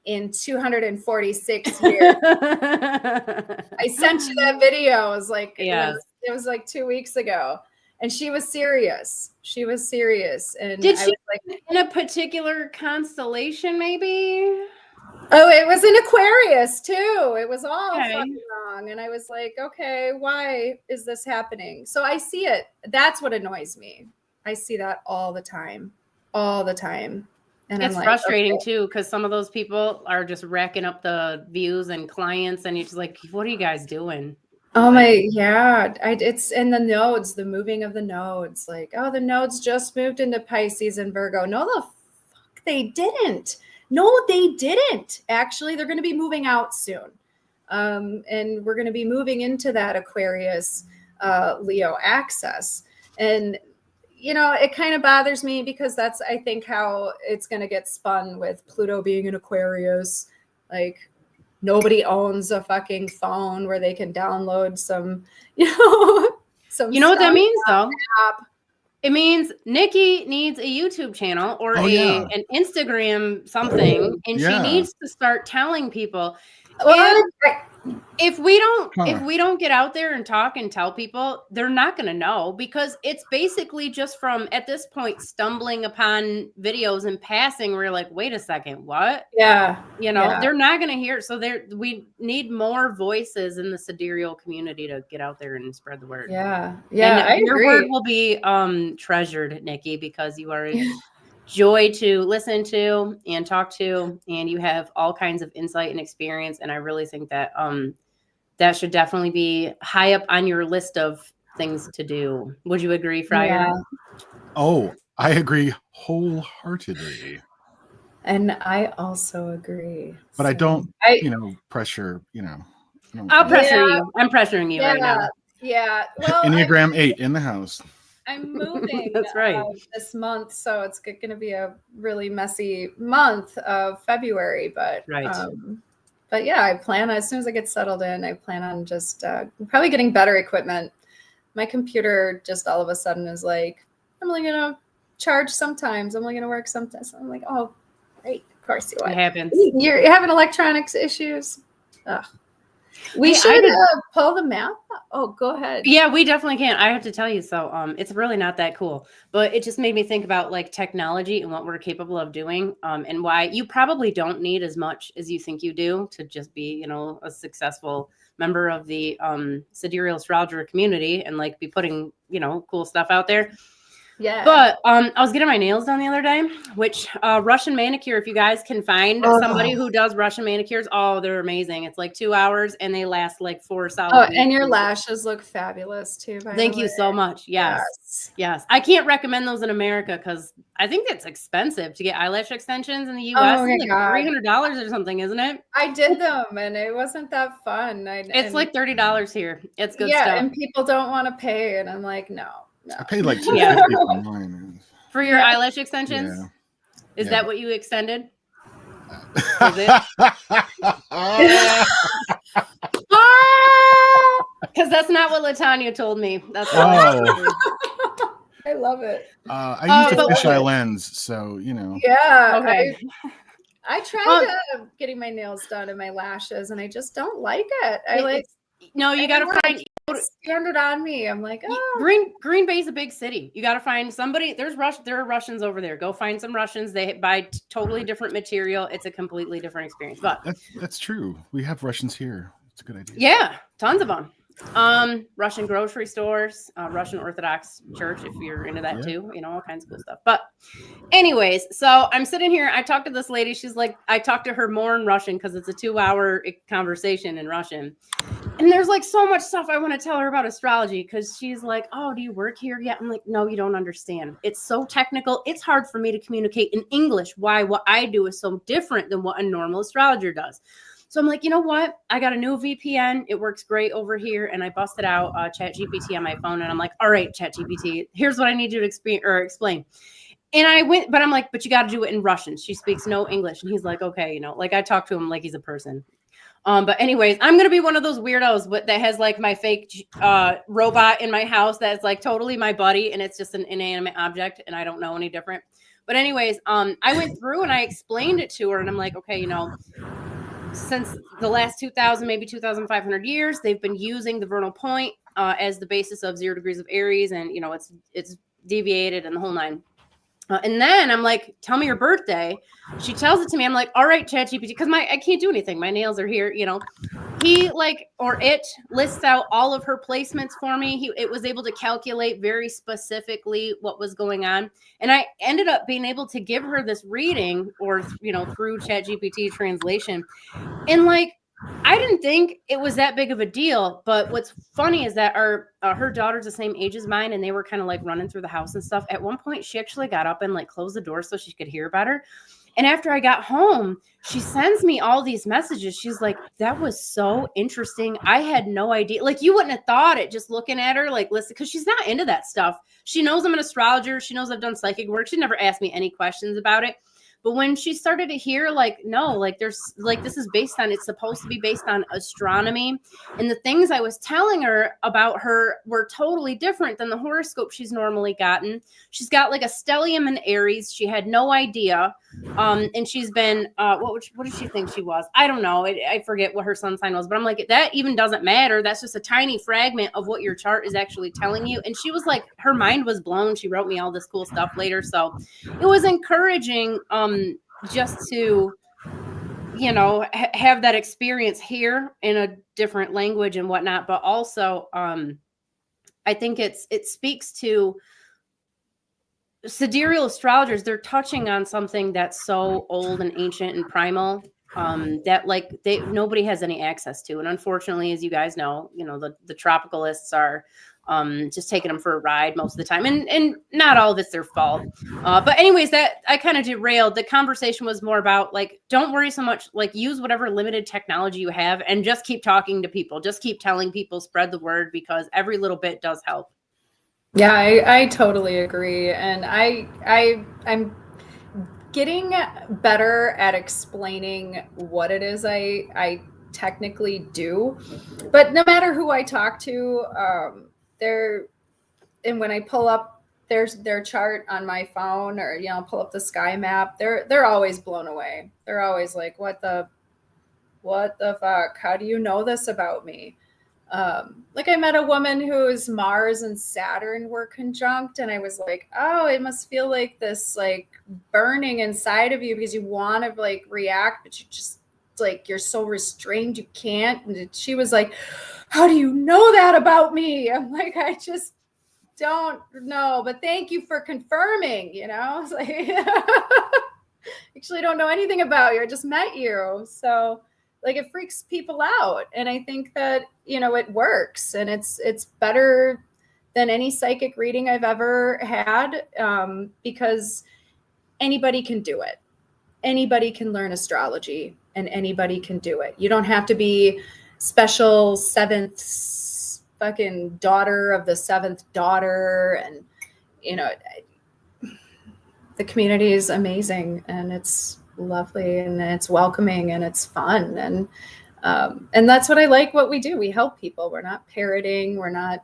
in 246 years. I sent you that video. It was like, it was like 2 weeks ago. And she was serious. And did she like in a particular constellation, maybe? Oh, it was in Aquarius too. It was all fucking wrong. And I was like, okay, why is this happening? So I see it. That's what annoys me. I see that all the time. And it's frustrating too, because some of those people are just racking up the views and clients, and you're just like, what are you guys doing? Oh my, yeah. It's in the nodes, the moving of the nodes. Like, oh, the nodes just moved into Pisces and Virgo. No, the fuck they didn't. No, they didn't. Actually, they're going to be moving out soon. And we're going to be moving into that Aquarius Leo axis. And, you know, it kind of bothers me because that's, I think, how it's going to get spun with Pluto being in Aquarius. Like, nobody owns a fucking phone where they can download some, some. You know what that means, though? It means Nikki needs a YouTube channel or an Instagram something, and she needs to start telling people. If we don't get out there and talk and tell people, they're not going to know, because it's basically just from at this point stumbling upon videos and passing. We're like, wait a second, what? Yeah, they're not going to hear. So we need more voices in the sidereal community to get out there and spread the word. Yeah. And your word will be treasured, Nikki, because you are a joy to listen to and talk to, and you have all kinds of insight and experience. And I really think that that should definitely be high up on your list of things to do. Would you agree, Friar? Yeah. Oh, I agree wholeheartedly. And I also agree. But I don't, pressure, I'll pressure you. I'm pressuring you right now. Yeah. Well, Enneagram 8 in the house. I'm moving That's right. This month, so it's going to be a really messy month of February. But but yeah, I plan as soon as I get settled in, I plan on just probably getting better equipment. My computer just all of a sudden is like, I'm only going to charge sometimes. I'm only going to work sometimes. I'm like, oh, great. Of course you are. It happens. You're having electronics issues. Ugh. We should pull the map. Oh, go ahead. Yeah, we definitely can. I have to tell you, so it's really not that cool, but it just made me think about like technology and what we're capable of doing, and why you probably don't need as much as you think you do to just be, a successful member of the Sidereal Astrologer community and like be putting, cool stuff out there. Yeah. But I was getting my nails done the other day, which Russian manicure, if you guys can find somebody who does Russian manicures, they're amazing. It's like 2 hours and they last like 4 solid weeks. And your lashes look fabulous too. Thank you so much. Yes. I can't recommend those in America because I think it's expensive to get eyelash extensions in the US. It's like $300 or something, isn't it? I did them and it wasn't that fun. It's like $30 here. It's good stuff. Yeah, and people don't want to pay, and I'm like, no. I paid like $250 online. For your eyelash extensions? Is that what you extended? Is it? Because that's not what Latanya told me. That's Oh. I love it. I used a but- fisheye lens, so you know. Yeah. Okay. I tried getting my nails done and my lashes, and I just don't like it. No, you got to find stand it on me. I'm like, Green Bay is a big city. You got to find somebody. There are Russians over there. Go find some Russians. They buy totally different material. It's a completely different experience. But that's true. We have Russians here. It's a good idea. Yeah, tons of them. Russian grocery stores, Russian Orthodox Church, if you're into that too, you know, all kinds of cool stuff. But anyways, so I'm sitting here. I talked to this lady. She's like, I talked to her more in Russian because it's a 2-hour conversation in Russian. And there's like so much stuff I want to tell her about astrology because she's like, oh, do you work here yet? I'm like, no, you don't understand. It's so technical. It's hard for me to communicate in English why what I do is so different than what a normal astrologer does. So I'm like, you know what? I got a new VPN. It works great over here. And I busted out ChatGPT on my phone. And I'm like, all right, ChatGPT, here's what I need you to explain. And I went, but I'm like, but you got to do it in Russian. She speaks no English. And he's like, okay, you know, like I talk to him like he's a person. But anyways, I'm going to be one of those weirdos that has like my fake robot in my house that's like totally my buddy. And it's just an inanimate object. And I don't know any different. But anyways, I went through and I explained it to her. And I'm like, okay, you know, since the last 2,000, maybe 2,500 years, they've been using the vernal point as the basis of 0 degrees of Aries. And, you know, it's deviated and the whole nine. And then I'm like, tell me your birthday. She tells it to me. I'm like, all right, ChatGPT, because I can't do anything. My nails are here, you know. It lists out all of her placements for me. It was able to calculate very specifically what was going on. And I ended up being able to give her this reading or, you know, through ChatGPT translation. And like, I didn't think it was that big of a deal, but what's funny is that her daughter's the same age as mine, and they were kind of like running through the house and stuff. At one point, she actually got up and like closed the door so she could hear better. And after I got home, she sends me all these messages. She's like, that was so interesting. I had no idea. Like, you wouldn't have thought it just looking at her, like, listen, because she's not into that stuff. She knows I'm an astrologer. She knows I've done psychic work. She never asked me any questions about it. But when she started to hear, like, no, like there's like, this is based on, it's supposed to be based on astronomy. And the things I was telling her about her were totally different than the horoscope she's normally gotten. She's got like a stellium in Aries. She had no idea. And she's been, what did she think she was? I don't know. I forget what her sun sign was, but I'm like, that even doesn't matter. That's just a tiny fragment of what your chart is actually telling you. And she was like, her mind was blown. She wrote me all this cool stuff later. So it was encouraging, just to, you know, have that experience here in a different language and whatnot. But also, I think it speaks to sidereal astrologers. They're touching on something that's so old and ancient and primal, that like nobody has any access to. And unfortunately, as you guys know, you know, the tropicalists are just taking them for a ride most of the time, and not all of it's their fault. But anyways, that I kind of derailed. The conversation was more about like, don't worry so much, like use whatever limited technology you have and just keep talking to people, just keep telling people, spread the word, because every little bit does help. Yeah, I totally agree. And I'm getting better at explaining what it is I technically do. But no matter who I talk to, and when I pull up their chart on my phone, or, you know, pull up the sky map, they're always blown away. They're always like, what the fuck? How do you know this about me? Like I met a woman whose Mars and Saturn were conjunct, and I was like, oh, it must feel like this like burning inside of you because you want to like react, but you just like, you're so restrained you can't. And she was like, how do you know that about me? I'm like, I just don't know, but thank you for confirming, you know. It's like, actually don't know anything about you, I just met you. So like, it freaks people out. And I think that, you know, it works, and it's better than any psychic reading I've ever had, because anybody can do it. Anybody can learn astrology, and anybody can do it. You don't have to be special seventh fucking daughter of the seventh daughter. And, you know, the community is amazing, and it's lovely and it's welcoming and it's fun. And that's what I like what we do. We help people. We're not parroting. We're not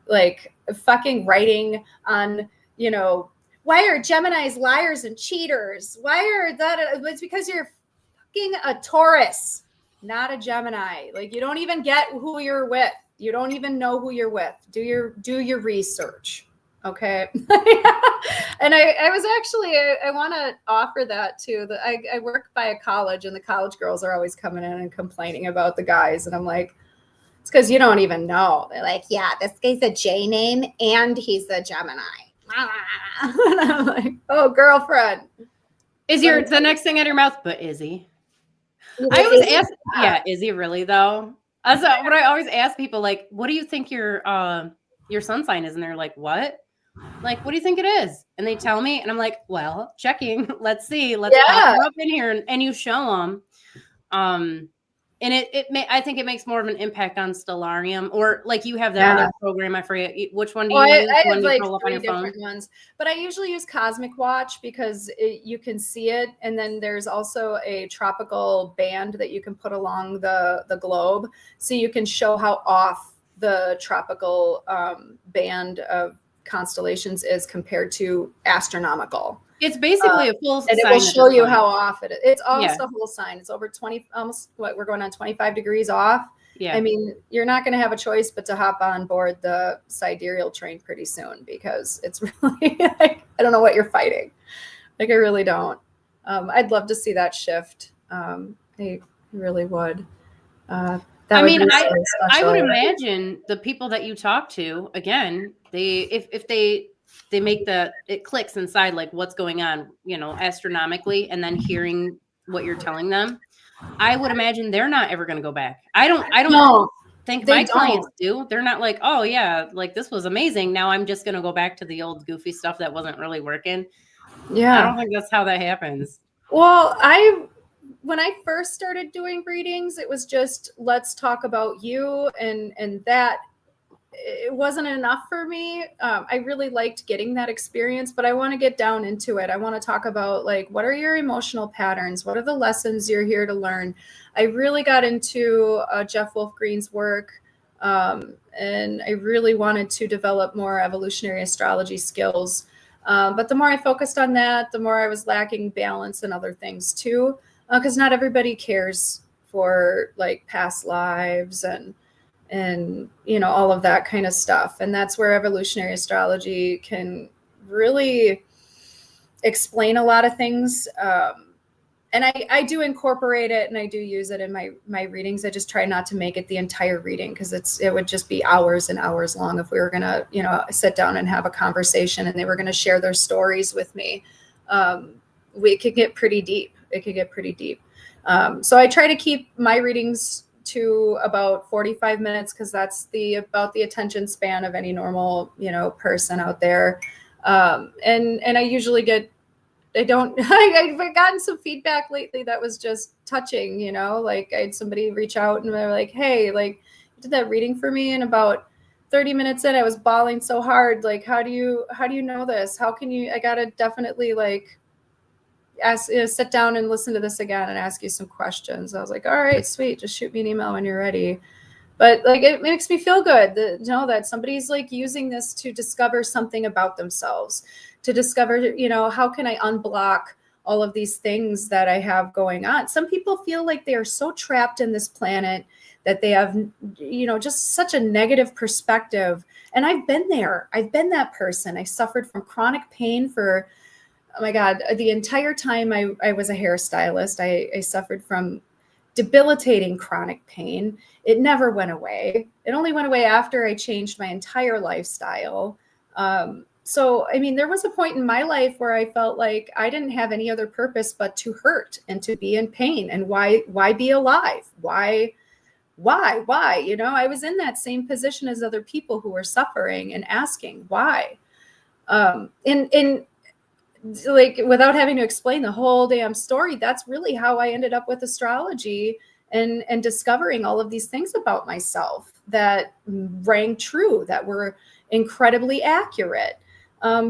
like fucking writing on, you know, why are Geminis liars and cheaters? Why are that? It's because you're fucking a Taurus, not a Gemini. Like you don't even get who you're with. You don't even know who you're with. Do your research. Okay. And I was actually, I want to offer that too. I work by a college and the college girls are always coming in and complaining about the guys. And I'm like, it's because you don't even know. They're like, yeah, this guy's a J name and he's a Gemini. And I'm like, oh, girlfriend. Is the next thing out of your mouth, but is he? I always ask, yeah, is he really though? That's what I always ask people, like, what do you think your sun sign is? And they're like, what? Like, what do you think it is? And they tell me, and I'm like, well, checking. Let's see. Let's pop her up in here, and you show them. And I think it makes more of an impact on Stellarium, or like you have that other program. I forget which one do you use? I have like 3 different ones, but I usually use Cosmic Watch because you can see it, and then there's also a tropical band that you can put along the globe, so you can show how off the tropical band of constellations is compared to astronomical. It's basically a full sign. And it will show you how off it is. It's almost a whole sign. It's over 20, almost what we're going on 25 degrees off. Yeah. I mean, you're not going to have a choice but to hop on board the sidereal train pretty soon because it's really like, I don't know what you're fighting. Like, I really don't. I'd love to see that shift. I really would. I would imagine the people that you talk to, again, if they make it clicks inside, like what's going on, you know, astronomically, and then hearing what you're telling them, I would imagine they're not ever going to go back. I don't think my clients do. They're not like, oh yeah, like this was amazing. Now I'm just going to go back to the old goofy stuff that wasn't really working. Yeah. I don't think that's how that happens. Well, when I first started doing readings, it was just, let's talk about you, and that it wasn't enough for me. I really liked getting that experience, but I want to get down into it. I want to talk about, like, what are your emotional patterns? What are the lessons you're here to learn? I really got into Jeff Wolf Green's work, and I really wanted to develop more evolutionary astrology skills. But the more I focused on that, the more I was lacking balance and other things too, because not everybody cares for like past lives and you know, all of that kind of stuff. And that's where evolutionary astrology can really explain a lot of things. And I do incorporate it and I do use it in my readings. I just try not to make it the entire reading because it would just be hours and hours long if we were going to, you know, sit down and have a conversation and they were going to share their stories with me. We could get pretty deep. It could get pretty deep. So I try to keep my readings to about 45 minutes because that's about the attention span of any normal, you know, person out there. And I usually I've gotten some feedback lately that was just touching, you know, like I had somebody reach out and they're like, hey, like, you did that reading for me, and about 30 minutes in, I was bawling so hard. Like, how do you know this? How can you, I gotta definitely like sit down and listen to this again and ask you some questions. I was like, all right, sweet. Just shoot me an email when you're ready. But like, it makes me feel good to know that somebody's like using this to discover something about themselves, to discover, you know, how can I unblock all of these things that I have going on? Some people feel like they are so trapped in this planet that they have, you know, just such a negative perspective. And I've been there. I've been that person. I suffered from chronic pain for, oh my God, the entire time I was a hairstylist. I suffered from debilitating chronic pain. It never went away. It only went away after I changed my entire lifestyle. So, I mean, there was a point in my life where I felt like I didn't have any other purpose but to hurt and to be in pain. And why be alive? Why? You know, I was in that same position as other people who were suffering and asking why. And like, without having to explain the whole damn story, that's really how I ended up with astrology and discovering all of these things about myself that rang true, that were incredibly accurate.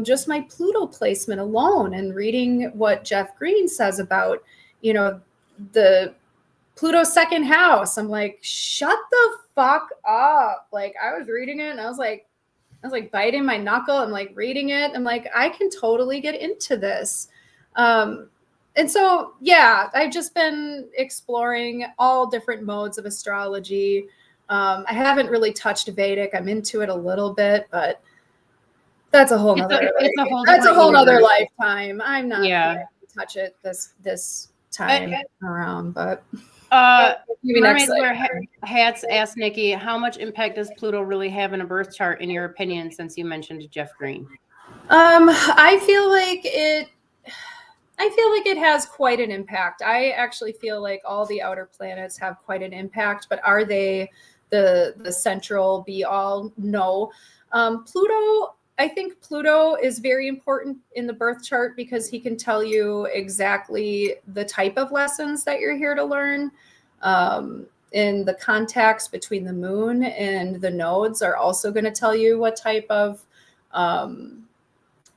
just my Pluto placement alone and reading what Jeff Green says about, the Pluto second house. I'm like, shut the fuck up. Like, I was reading it and I was like biting my knuckle. I'm like reading it. I'm like, I can totally get into this. And so, yeah, I've just been exploring all different modes of astrology. I haven't really touched Vedic. I'm into it a little bit, but that's a whole nother. That's a whole nother lifetime. I'm not going to touch it this time around, but maybe Mermaids Wear Hats asked Niki, how much impact does Pluto really have in a birth chart, in your opinion, since you mentioned Jeff Green? I feel like it has quite an impact. I actually feel like all the outer planets have quite an impact, but are they the central be all? No. Pluto, I think Pluto is very important in the birth chart because he can tell you exactly the type of lessons that you're here to learn. And the contacts between the moon and the nodes are also going to tell you what type of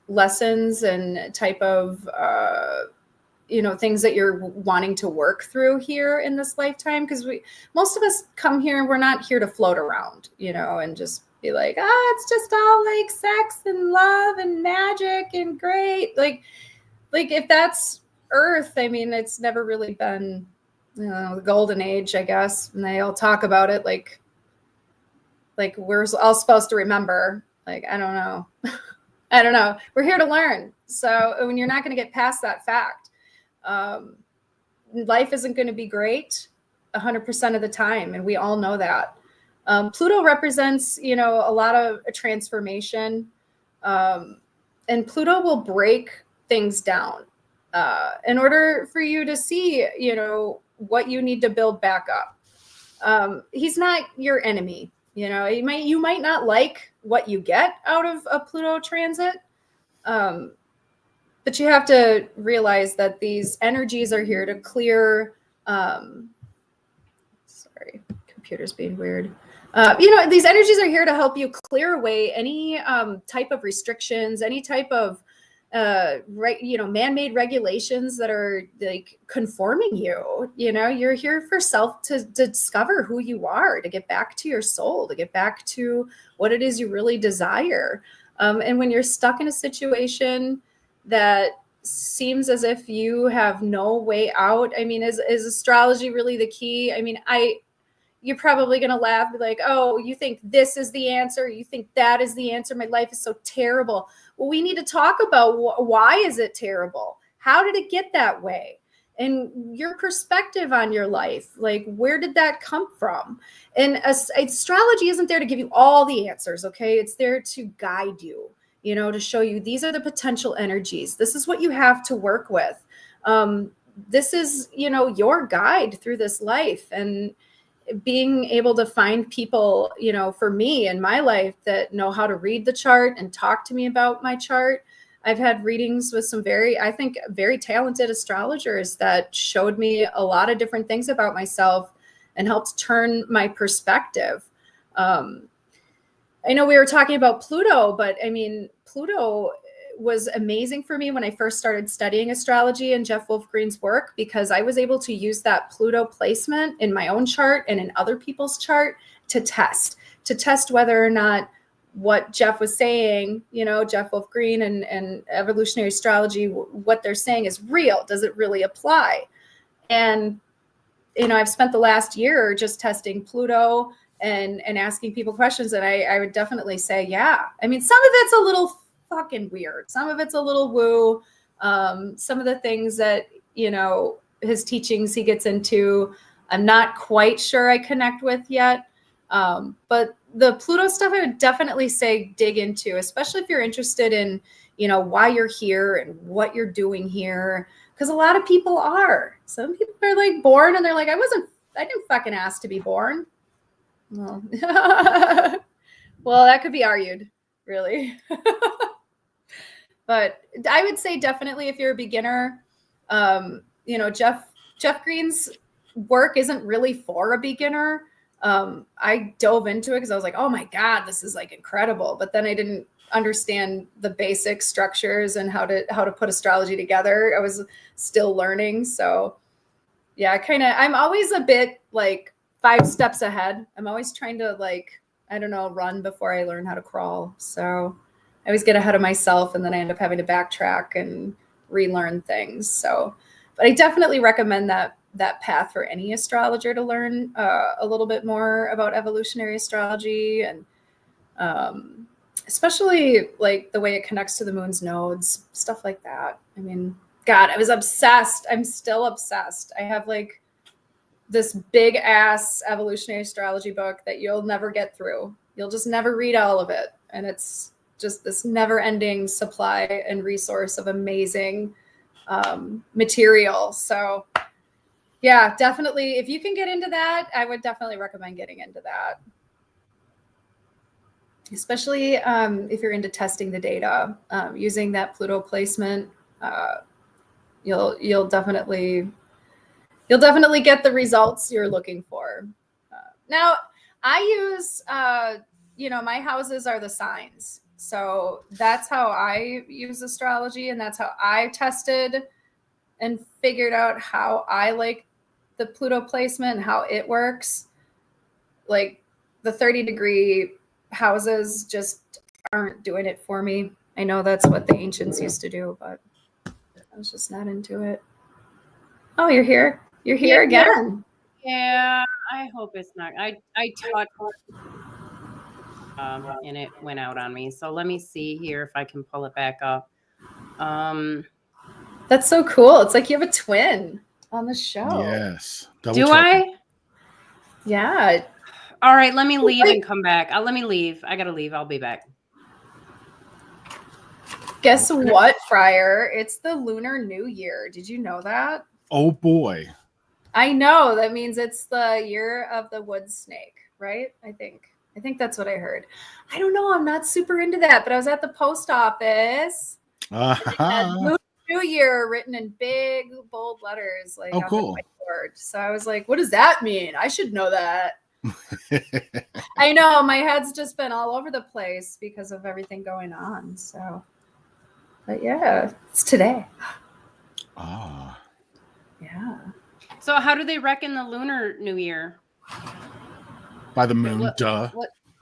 lessons and type of things that you're wanting to work through here in this lifetime, because most of us come here and we're not here to float around, and just be like, it's just all like sex and love and magic and great. Like if that's Earth, I mean, it's never really been, the golden age, I guess. And they all talk about it like we're all supposed to remember. Like, I don't know. I don't know. We're here to learn. So when you're not going to get past that fact, life isn't going to be great 100% of the time. And we all know that. Pluto represents, a lot of a transformation. And Pluto will break things down in order for you to see, what you need to build back up. He's not your enemy. You might not like what you get out of a Pluto transit. But you have to realize that these energies are here to clear. Sorry, computer's being weird. These energies are here to help you clear away any type of restrictions, any type of man-made regulations that are like conforming you. You're here for to discover who you are, to get back to your soul, to get back to what it is you really desire. And when you're stuck in a situation that seems as if you have no way out, I mean, is astrology really the key? I mean, you're probably going to laugh, be like, oh, you think this is the answer? You think that is the answer? My life is so terrible. Well, we need to talk about why is it terrible? How did it get that way? And your perspective on your life, like, where did that come from? And astrology isn't there to give you all the answers, okay? It's there to guide you, to show you these are the potential energies. This is what you have to work with. This is, your guide through this life. And being able to find people, for me in my life that know how to read the chart and talk to me about my chart. I've had readings with some very talented astrologers that showed me a lot of different things about myself and helped turn my perspective. I know we were talking about Pluto, but I mean, Pluto was amazing for me when I first started studying astrology and Jeff Wolf Green's work, because I was able to use that Pluto placement in my own chart and in other people's chart to test whether or not what Jeff was saying, Jeff Wolf Green and evolutionary astrology, what they're saying is real. Does it really apply? And, I've spent the last year just testing Pluto and asking people questions. And I would definitely say, yeah. I mean, some of it's a little fucking weird. Some of it's a little woo. Some of the things that, his teachings he gets into, I'm not quite sure I connect with yet. But the Pluto stuff, I would definitely say dig into, especially if you're interested in, why you're here and what you're doing here. Because a lot of people are. Some people are like born and they're like, I didn't fucking ask to be born. Well, well, that could be argued, really. But I would say definitely if you're a beginner, Jeff Green's work isn't really for a beginner. I dove into it because I was like, oh my God, this is like incredible. But then I didn't understand the basic structures and how to put astrology together. I was still learning. So yeah, I'm always a bit like 5 steps ahead. I'm always trying to like, I don't know, run before I learn how to crawl. So I always get ahead of myself and then I end up having to backtrack and relearn things. So, but I definitely recommend that path for any astrologer to learn a little bit more about evolutionary astrology, and especially like the way it connects to the moon's nodes, stuff like that. I mean, God, I was obsessed. I'm still obsessed. I have like this big ass evolutionary astrology book that you'll never get through. You'll just never read all of it. And it's just this never ending supply and resource of amazing material. So yeah, definitely. If you can get into that, I would definitely recommend getting into that. Especially if you're into testing the data, using that Pluto placement, you'll definitely get the results you're looking for. Now, I use, my houses are the signs. So that's how I use astrology, and that's how I tested and figured out how I like the Pluto placement and how it works. Like the 30-degree houses just aren't doing it for me. I know that's what the ancients used to do, but I was just not into it. Oh, you're here. You're here again. Yeah, I hope it's not. I talked and it went out on me. So let me see here if I can pull it back up. That's so cool. It's like you have a twin on the show. Yes. Do I? Yeah. All right, let me leave and come back. Let me leave. I gotta leave. I'll be back. Guess what, Friar? It's the Lunar New Year. Did you know that? Oh boy. I know. That means it's the year of the wood snake, right? I think that's what I heard. I don't know. I'm not super into that, but I was at the post office. Lunar New Year written in big, bold letters, like on the whiteboard. So I was like, what does that mean? I should know that. I know. My head's just been all over the place because of everything going on. So, but yeah, it's today. Ah. Yeah. So how do they reckon the Lunar New Year? By the moon, duh.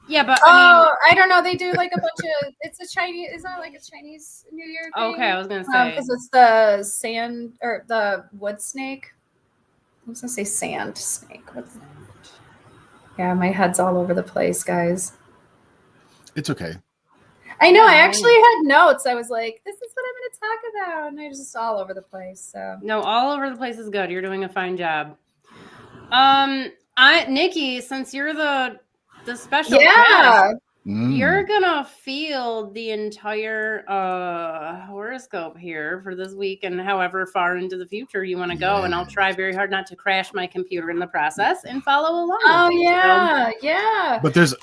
Yeah, but I don't know. They do like a bunch of. It's a Chinese. It's not like a Chinese New Year thing. Okay, I was gonna say because it's the sand or the wood snake. I was gonna say sand snake. What's that? Yeah, my head's all over the place, guys. It's okay. I know. I actually had notes. I was like, "This is what I'm going to talk about," and I was just all over the place. So no, all over the place is good. You're doing a fine job. Niki, since you're the special guest, you're gonna feel the entire horoscope here for this week and however far into the future you want to go. And I'll try very hard not to crash my computer in the process and follow along. Oh yeah, yeah. But there's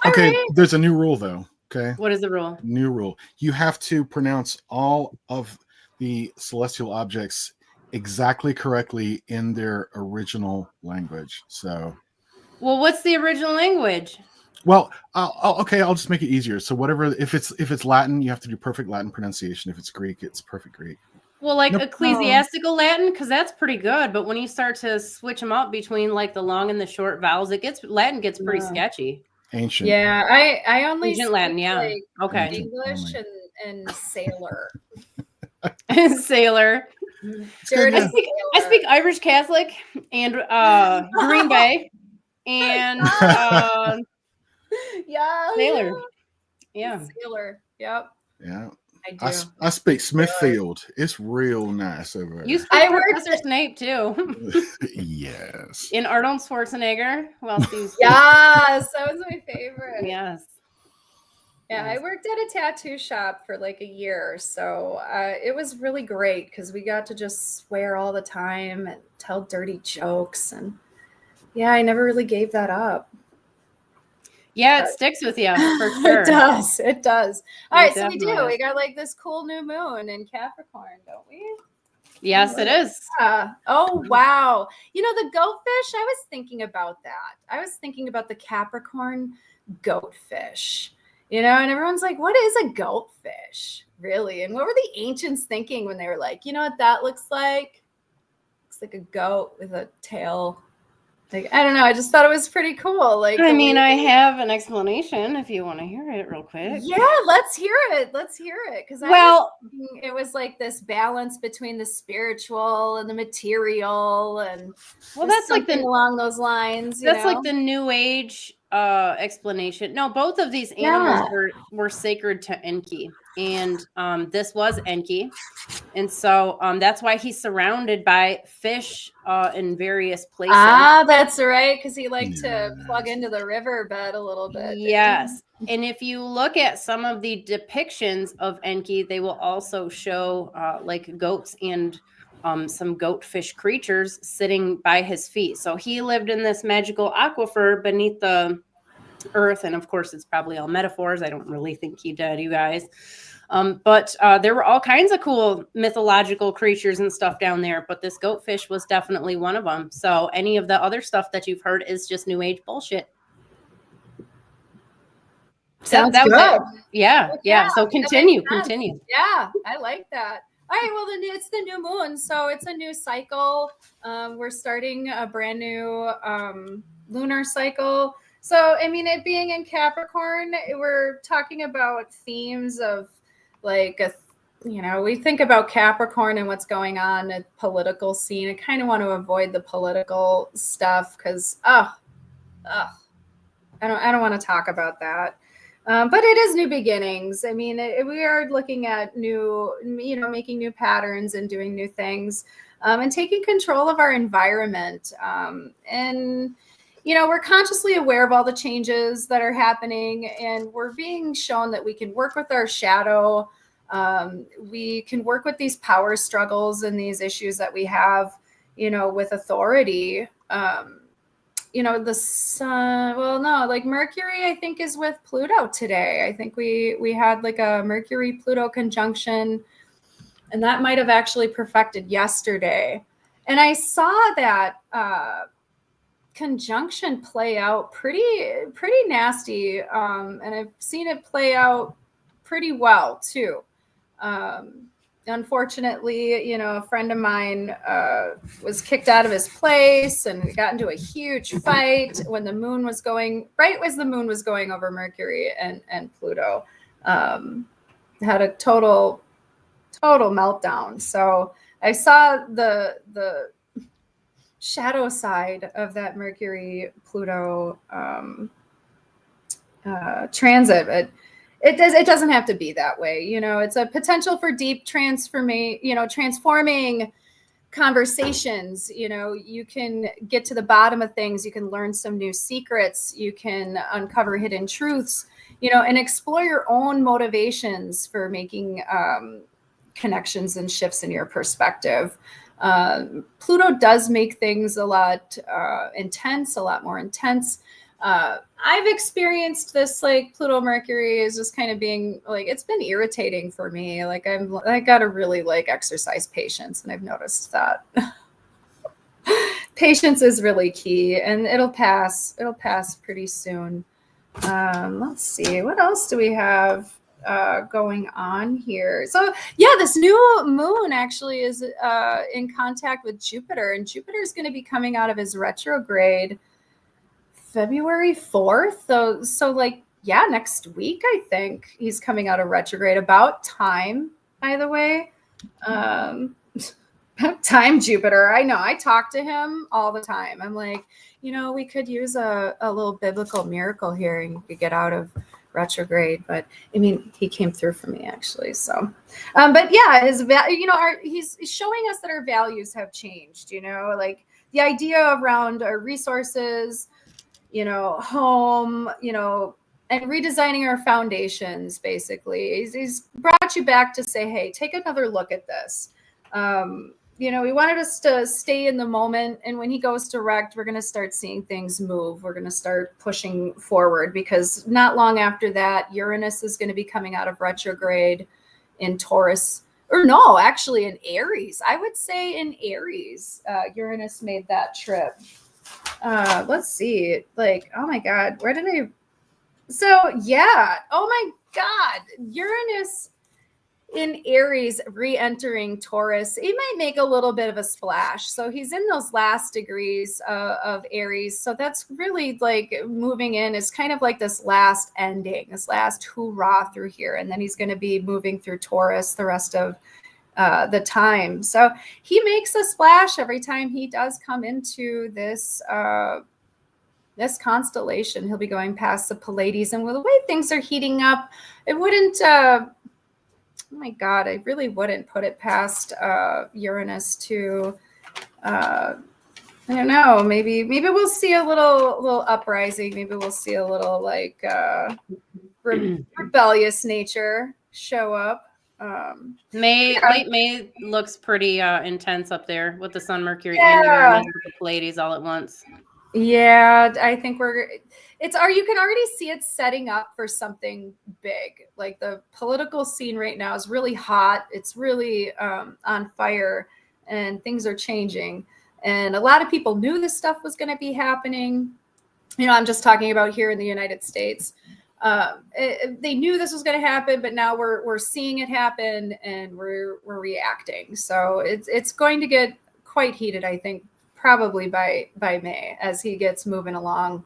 there's a new rule though. Okay. What is the rule? New rule. You have to pronounce all of the celestial objects exactly correctly in their original language. So, well, what's the original language? Well, I'll just make it easier. So whatever, if it's Latin, you have to do perfect Latin pronunciation. If it's Greek, it's perfect Greek. Well, like ecclesiastical Latin, because that's pretty good. But when you start to switch them up between like the long and the short vowels, Latin gets pretty sketchy. Ancient. Yeah, I only ancient Latin. Yeah. Like okay. English and sailor. Sailor. I speak Irish Catholic and Green Bay and sailor. Yeah. Sailor. Yep. Yeah. I do. I speak Smithfield. It's real nice over there. You speak Professor Snape too. Yes. In Arnold Schwarzenegger. Well, yes, that was my favorite. Yes. Yeah, I worked at a tattoo shop for like a year, so it was really great because we got to just swear all the time and tell dirty jokes, and yeah, I never really gave that up. Yeah, it sticks with you for sure. It does. All right, so we got like this cool new moon in Capricorn, don't we? Yes, it is. Oh, wow. You know, the goatfish, I was thinking about that. I was thinking about the Capricorn goatfish. and everyone's like, what is a goatfish, really? And what were the ancients thinking when they were like, you know what that looks like? Looks like a goat with a tail. Like, I don't know. I just thought it was pretty cool. Like, I mean, I have an explanation if you want to hear it real quick. Yeah, let's hear it. Because it was like this balance between the spiritual and the material, and that's like along those lines. That's like the New Age explanation. No, both of these animals were sacred to Enki, and this was Enki, and so that's why he's surrounded by fish in various places. Ah, that's right, because he liked to plug into the riverbed a little bit. Yes, and if you look at some of the depictions of Enki, they will also show like goats and some goatfish creatures sitting by his feet. So he lived in this magical aquifer beneath the earth. And of course, it's probably all metaphors. I don't really think he did, you guys. But there were all kinds of cool mythological creatures and stuff down there. But this goatfish was definitely one of them. So any of the other stuff that you've heard is just New Age bullshit. Sounds good. Yeah. So continue. Yeah, I like that. All right, well, then it's the new moon, so it's a new cycle. We're starting a brand new lunar cycle. So, I mean, it being in Capricorn, we're talking about themes of like, we think about Capricorn and what's going on at the political scene. I kind of want to avoid the political stuff because, I don't want to talk about that. But it is new beginnings. I mean, we are looking at making new patterns and doing new things, and taking control of our environment. And we're consciously aware of all the changes that are happening, and we're being shown that we can work with our shadow. We can work with these power struggles and these issues that we have, with authority. The sun, like Mercury, I think, is with Pluto today. I think we had like a Mercury-Pluto conjunction, and that might have actually perfected yesterday. And I saw that conjunction play out pretty nasty, and I've seen it play out pretty well too. Unfortunately, a friend of mine was kicked out of his place and got into a huge fight when the moon was going over Mercury and Pluto. Had a total meltdown. So I saw the shadow side of that Mercury Pluto transit. It doesn't have to be that way. It's a potential for deep transforming conversations. You can get to the bottom of things. You can learn some new secrets. You can uncover hidden truths, and explore your own motivations for making connections and shifts in your perspective. Pluto does make things a lot more intense. I've experienced this, like Pluto Mercury is just kind of being like, it's been irritating for me. Like I gotta really exercise patience, and I've noticed that patience is really key, and it'll pass pretty soon. Let's see, what else do we have going on here? So yeah, this new moon actually is in contact with Jupiter, and Jupiter is going to be coming out of his retrograde February 4th. So next week, I think he's coming out of retrograde. About time, by the way. Time, Jupiter. I know. I talk to him all the time. I'm like, we could use a little biblical miracle here and we could get out of retrograde. But I mean, he came through for me actually. So, but yeah, he's showing us that our values have changed. Like the idea around our resources, home, and redesigning our foundations, basically. He's brought you back to say, hey, take another look at this. He wanted us to stay in the moment. And when he goes direct, we're going to start seeing things move. We're going to start pushing forward, because not long after that, Uranus is going to be coming out of retrograde in Taurus. Or no, actually in Aries. I would say in Aries, Uranus made that trip. Let's see. Oh my God, where did So yeah. Oh my God. Uranus in Aries re-entering Taurus, he might make a little bit of a splash. So he's in those last degrees of Aries. So that's really like moving in is kind of like this last ending, this last hoorah through here. And then he's going to be moving through Taurus the rest of the time. So he makes a splash every time he does come into this this constellation. He'll be going past the Pleiades, and with the way things are heating up, it wouldn't oh my God, I really wouldn't put it past Uranus to I don't know, maybe we'll see a little uprising, maybe we'll see a little like rebellious nature show up. Late May looks pretty intense up there with the Sun, Mercury, Yeah. and Uranus with the Pleiades all at once. Yeah, I think you can already see it setting up for something big. Like the political scene right now is really hot. It's really on fire, and things are changing. And a lot of people knew this stuff was going to be happening. You know, I'm just talking about here in the United States. They knew this was going to happen, but now we're seeing it happen, and we're reacting. So it's going to get quite heated, I think, probably by May as he gets moving along.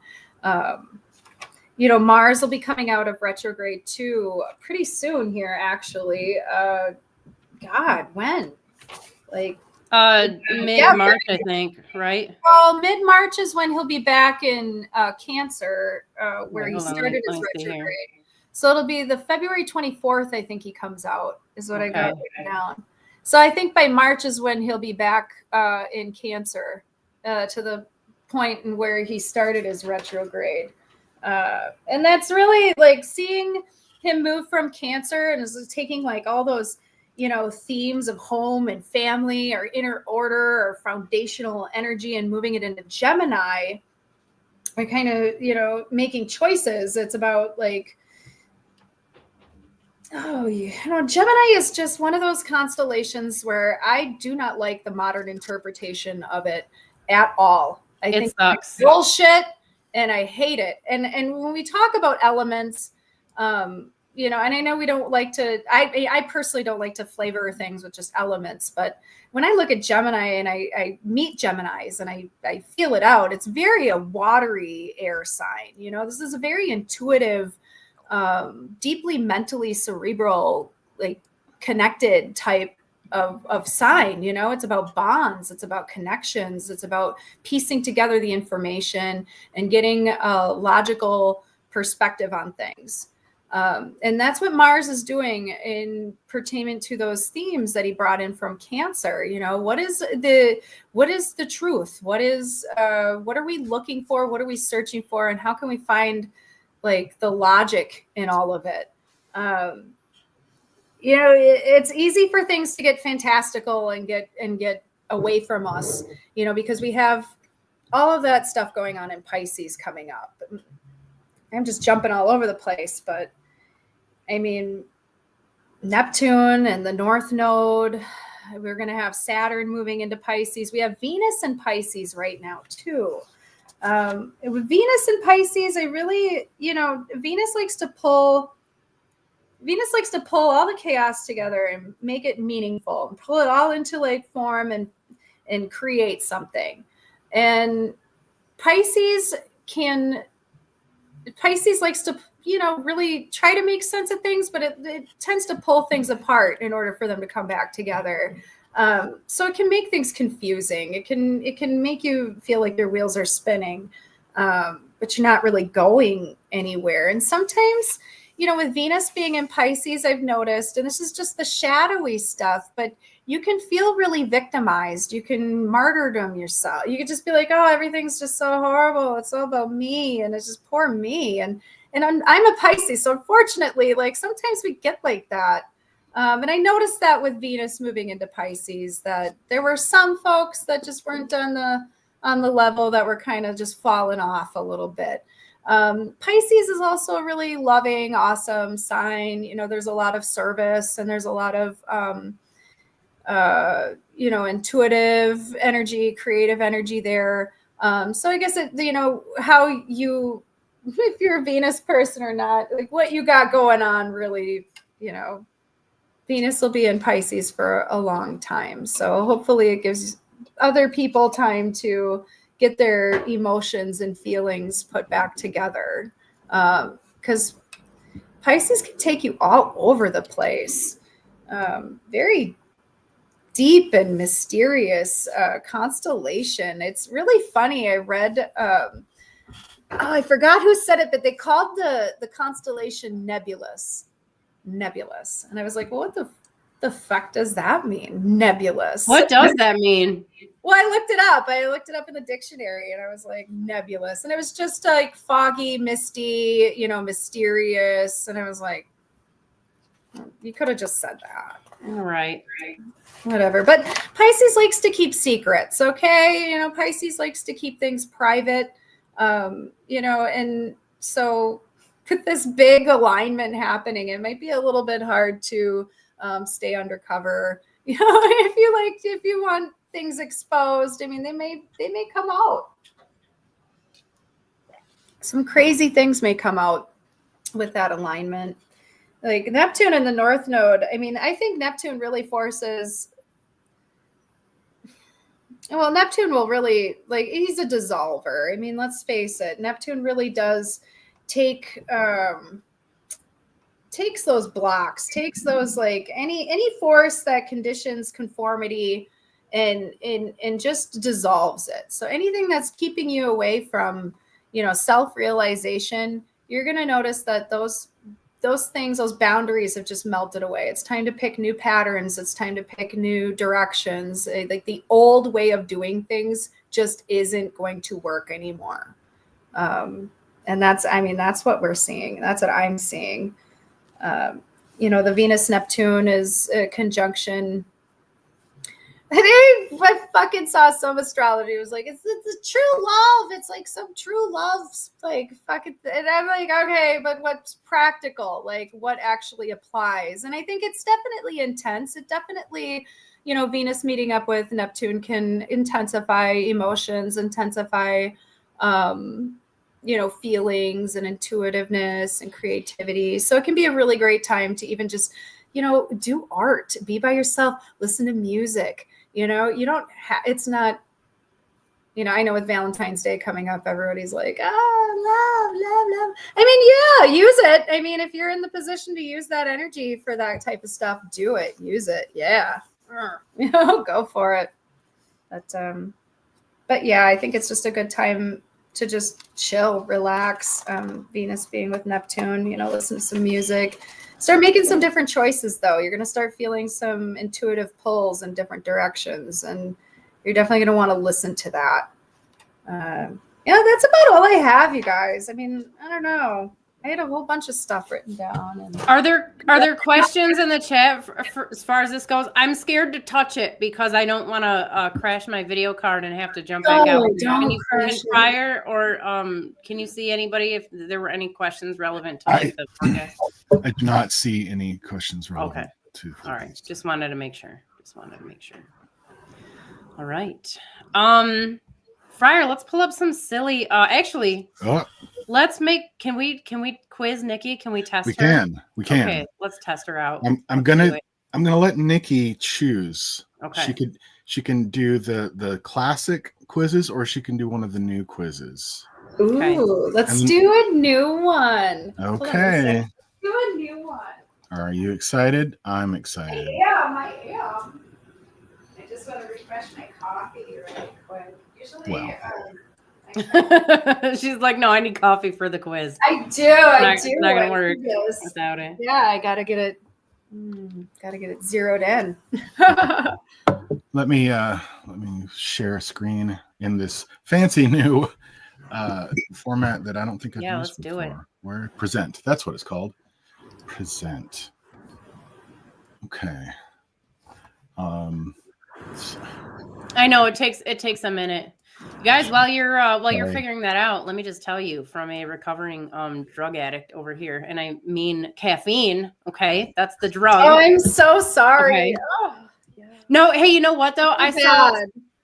You know, Mars will be coming out of retrograde too pretty soon here, actually. God, when? Like mid-March, I think, right? Well, mid-March is when he'll be back in Cancer, where he started his retrograde. So it'll be the February 24th, I think he comes out, is what I got written down. So I think by March is when he'll be back in Cancer, to the point in where he started his retrograde. And that's really like seeing him move from Cancer and is taking like all those, you know, themes of home and family or inner order or foundational energy and moving it into Gemini, or kind of, you know, making choices. It's about like, oh, you know, Gemini is just one of those constellations where I do not like the modern interpretation of it at all. I think sucks. It's bullshit, and I hate it. And when we talk about elements, you know, and I know we don't like to, I personally don't like to flavor things with just elements, but when I look at Gemini and I meet Geminis and I feel it out, it's very a watery air sign. You know, this is a very intuitive, deeply mentally cerebral, like connected type of sign. You know, it's about bonds, it's about connections, it's about piecing together the information and getting a logical perspective on things. And that's what Mars is doing in pertainment to those themes that he brought in from Cancer. You know, what is the truth? What are we looking for? What are we searching for? And how can we find like the logic in all of it? You know, it's easy for things to get fantastical and get away from us, you know, because we have all of that stuff going on in Pisces coming up. I'm just jumping all over the place, but I mean, Neptune and the North Node, we're going to have Saturn moving into Pisces. We have Venus in Pisces right now too. With Venus in Pisces, I really, you know, Venus likes to pull all the chaos together and make it meaningful and pull it all into like form and create something. And Pisces likes to, you know, really try to make sense of things, but it tends to pull things apart in order for them to come back together. So it can make things confusing. It can make you feel like your wheels are spinning, but you're not really going anywhere. And sometimes, you know, with Venus being in Pisces, I've noticed, and this is just the shadowy stuff, but you can feel really victimized. You can martyrdom yourself. You could just be like, oh, everything's just so horrible. It's all about me. And it's just poor me. And I'm a Pisces. So unfortunately, like sometimes we get like that. And I noticed that with Venus moving into Pisces, that there were some folks that just weren't on the level, that were kind of just falling off a little bit. Pisces is also a really loving, awesome sign. You know, there's a lot of service and there's a lot of, you know, intuitive energy, creative energy there. So I guess, you know, how you if you're a Venus person or not, like what you got going on really, you know, Venus will be in Pisces for a long time. So hopefully it gives other people time to get their emotions and feelings put back together. Because Pisces can take you all over the place. Very deep and mysterious constellation. It's really funny. I read, I forgot who said it, but they called the constellation nebulous. And I was like, well, what the fuck does that mean? Nebulous. What does that mean? Well, I looked it up. I looked it up in the dictionary and I was like, nebulous. And it was just like foggy, misty, you know, mysterious. And I was like, you could have just said that. All right. Whatever. But Pisces likes to keep secrets, okay? You know, Pisces likes to keep things private. You know, and so with this big alignment happening, it might be a little bit hard to stay undercover. You know, if you want things exposed, I mean, they may come out. Some crazy things may come out with that alignment. Like Neptune in the North Node. I mean, I think Neptune really forces. Well, Neptune will really, like, he's a dissolver. I mean, let's face it. Neptune really does takes those blocks, takes those, like, any force that conditions conformity and just dissolves it. So anything that's keeping you away from, you know, self-realization, you're going to notice that those things, those boundaries have just melted away. It's time to pick new patterns. It's time to pick new directions. Like the old way of doing things just isn't going to work anymore. And that's what we're seeing. That's what I'm seeing. You know, the Venus Neptune is a conjunction. I fucking saw some astrology. It was like, it's a true love. It's like some true love, like fucking. And I'm like, okay, but what's practical? Like, what actually applies? And I think it's definitely intense. It definitely, you know, Venus meeting up with Neptune can intensify emotions, intensify, you know, feelings and intuitiveness and creativity. So it can be a really great time to even just, you know, do art, be by yourself, listen to music. You know, you don't it's not, you know, I know with Valentine's Day coming up, everybody's like, love. I mean, yeah, use it. I mean, if you're in the position to use that energy for that type of stuff, do it, use it. Yeah. You know, go for it. But yeah, I think it's just a good time to just chill, relax. Venus being with Neptune, you know, listen to some music. Start making some different choices, though. You're going to start feeling some intuitive pulls in different directions, and you're definitely going to want to listen to that. Yeah, that's about all I have, you guys. I mean, I don't know. I had a whole bunch of stuff written down. And Are there questions in the chat for as far as this goes? I'm scared to touch it because I don't want to crash my video card and have to jump back out. Can you prior or can you see anybody if there were any questions relevant to the forecast? I do not see any questions relevant to. All right. Just wanted to make sure. All right. Friar, let's pull up some silly let's make can we quiz Nikki? Can we test her? We can. Okay, let's test her out. I'm gonna let Nikki choose. Okay. She can do the classic quizzes or she can do one of the new quizzes. Ooh, let's do a new one. Okay. Do a new one. Are you excited? I'm excited. I am. I just want to refresh my coffee really quick. Usually, she's like, no, I need coffee for the quiz. I do. It's not gonna work without it. Yeah, I gotta get it. Zeroed in. Let me share a screen in this fancy new format that I don't think I've used before. Let's do it. Where present? That's what it's called. Present. Okay. I know it takes a minute. You guys, while you're figuring that out, let me just tell you from a recovering drug addict over here, and I mean caffeine. Okay, that's the drug. Oh, I'm so sorry. Okay. Oh, yeah. No, hey, you know what though? I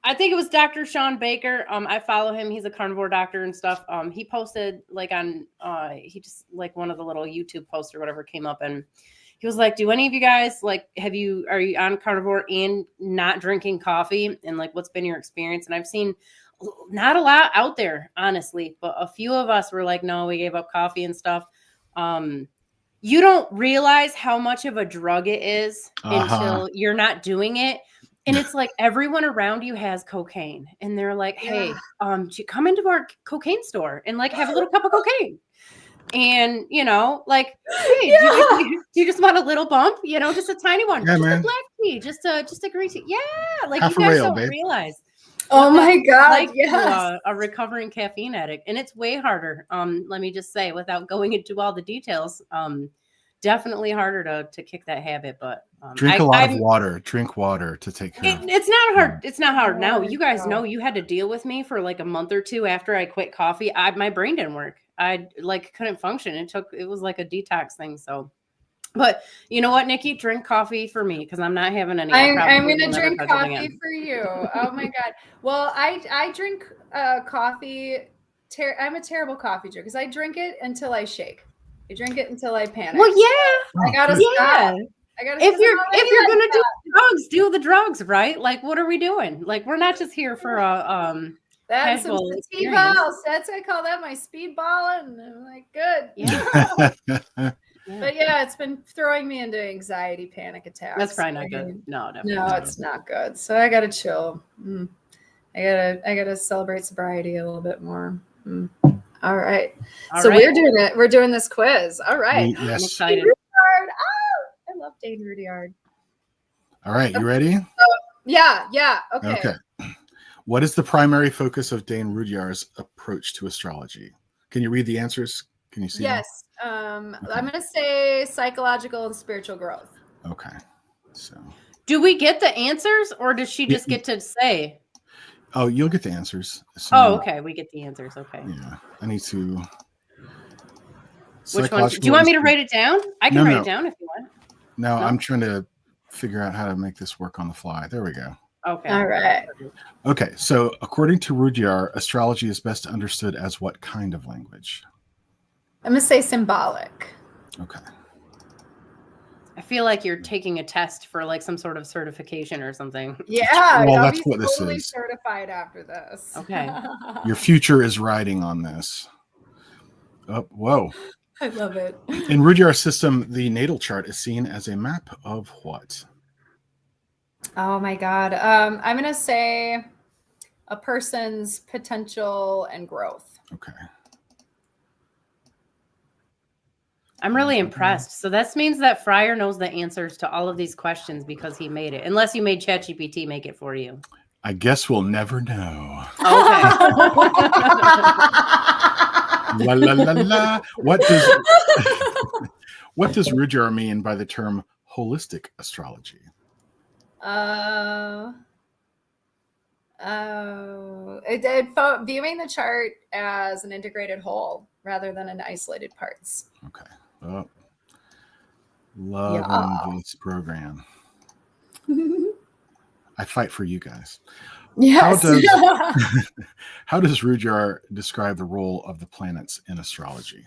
I think it was Dr. Sean Baker. I follow him. He's a carnivore doctor and stuff. He posted like on he just like one of the little YouTube posts or whatever came up, and he was like, do any of you guys like are you on carnivore and not drinking coffee, and like what's been your experience? And I've seen not a lot out there, honestly, but a few of us were like, no, we gave up coffee and stuff. You don't realize how much of a drug it is until you're not doing it. And it's like everyone around you has cocaine, and they're like, hey, come into our cocaine store and like have a little cup of cocaine. And like, hey, do you just want a little bump? Just a tiny one, just a black tea, just a green tea. Yeah, like Half you guys don't realize. Oh my God! Like yes. a recovering caffeine addict, and it's way harder. Let me just say, without going into all the details, definitely harder to kick that habit. But drink a lot of water. Drink water to take care of it. It's not hard. It's not hard. Now, you guys know you had to deal with me for like a month or two after I quit coffee. My brain didn't work. I like couldn't function. It was like a detox thing. So, but you know what, Nikki, drink coffee for me because I'm not having any. I'm gonna drink coffee for you. Oh my God. Well, I drink coffee. I'm a terrible coffee drinker because I drink it until I shake. I drink it until I panic. Well, yeah. I gotta stop. If you're gonna do drugs, do the drugs, right? Like, what are we doing? Like, we're not just here for a that's some speed balls. That's I call that my speed balling. I'm like, good. Yeah. But yeah, it's been throwing me into anxiety, panic attacks. That's probably not good. No, definitely. No, it's not good. So I gotta chill. I gotta celebrate sobriety a little bit more. All right. So we're doing it. We're doing this quiz. All right. Yes. I'm excited. Oh, I love Dane Rudyard. All right. You ready? Yeah. Okay. What is the primary focus of Dane Rudyard's approach to astrology? Can you read the answers? Can you see? Yes. I'm going to say psychological and spiritual growth. Okay. So. Do we get the answers, or does she just get to say? Oh, you'll get the answers. Okay. We get the answers. Okay. Yeah. I need to. Which one? Do you want me to write it down? I can write it down if you want. No, I'm trying to figure out how to make this work on the fly. There we go. Okay. All right. Okay. So according to Rudyard, astrology is best understood as what kind of language? I'm going to say symbolic. Okay. I feel like you're taking a test for like some sort of certification or something. Yeah. Well, that's what this is. Certified after this. Okay. Your future is riding on this. Oh, whoa. I love it. In Rudyard's system, the natal chart is seen as a map of what? Oh my God. I'm going to say a person's potential and growth. Okay. I'm really impressed. So that means that Fryer knows the answers to all of these questions because he made it. Unless you made ChatGPT make it for you. I guess we'll never know. Okay. La la la la. What does Rudyard mean by the term holistic astrology? Viewing the chart as an integrated whole rather than in isolated parts. Okay. Oh, loving this program. I fight for you guys. Yes. How does Rudyard describe the role of the planets in astrology?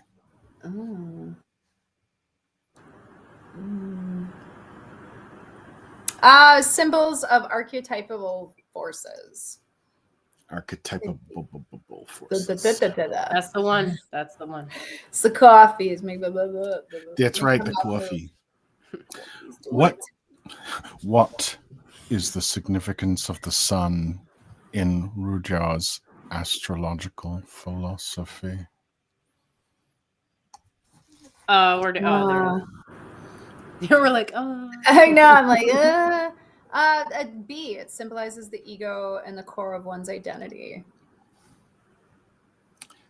Symbols of archetypal forces. Archetypal forces. That's the one. That's the one. It's the coffee. It's That's right, the coffee. What is the significance of the sun in Rudyard's astrological philosophy? We're like, oh. I know. I'm like, a B. It symbolizes the ego and the core of one's identity.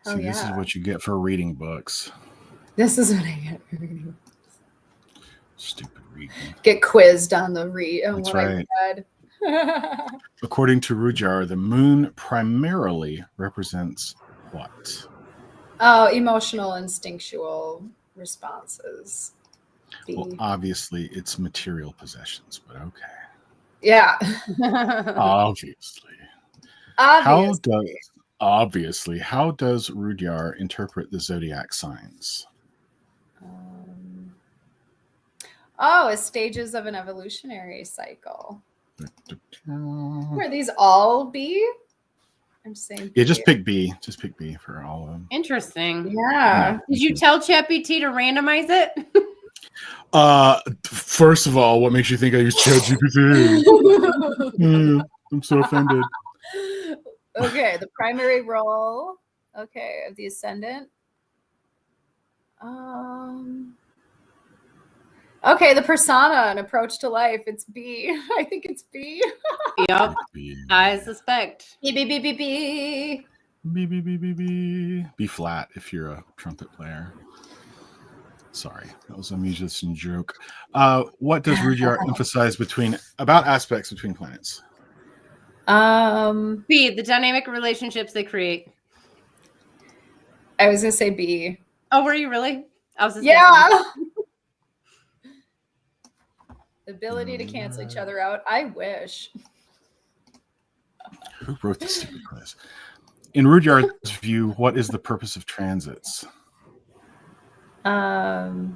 See, this is what you get for reading books. This is what I get for reading. Stupid reading. Get quizzed on the read. That's right. According to Rudyard, the moon primarily represents what? Oh, emotional, instinctual responses. Well, obviously, it's material possessions, but okay. Yeah. Obviously. Obviously. How does Rudyard interpret the zodiac signs? As stages of an evolutionary cycle. Yeah, Were these all B? I'm saying B. just pick B. Just pick B for all of them. Interesting. Yeah. Did you tell ChatGPT to randomize it? First of all, what makes you think I use ChatGPT? I'm so offended. Okay, the primary role. Okay, of the ascendant. Okay, the persona and approach to life. It's B. I think it's B. Yep. I suspect. B, B, B, B, B. B, B, B, B, B. B flat if you're a trumpet player. Sorry, that was a musician joke. What does Rudyard emphasize about aspects between planets? B, the dynamic relationships they create. I was gonna say B. Oh, were you really? I was just guessing. The ability to cancel each other out. I wish. Who wrote this stupid quiz? In Rudyard's view, what is the purpose of transits? To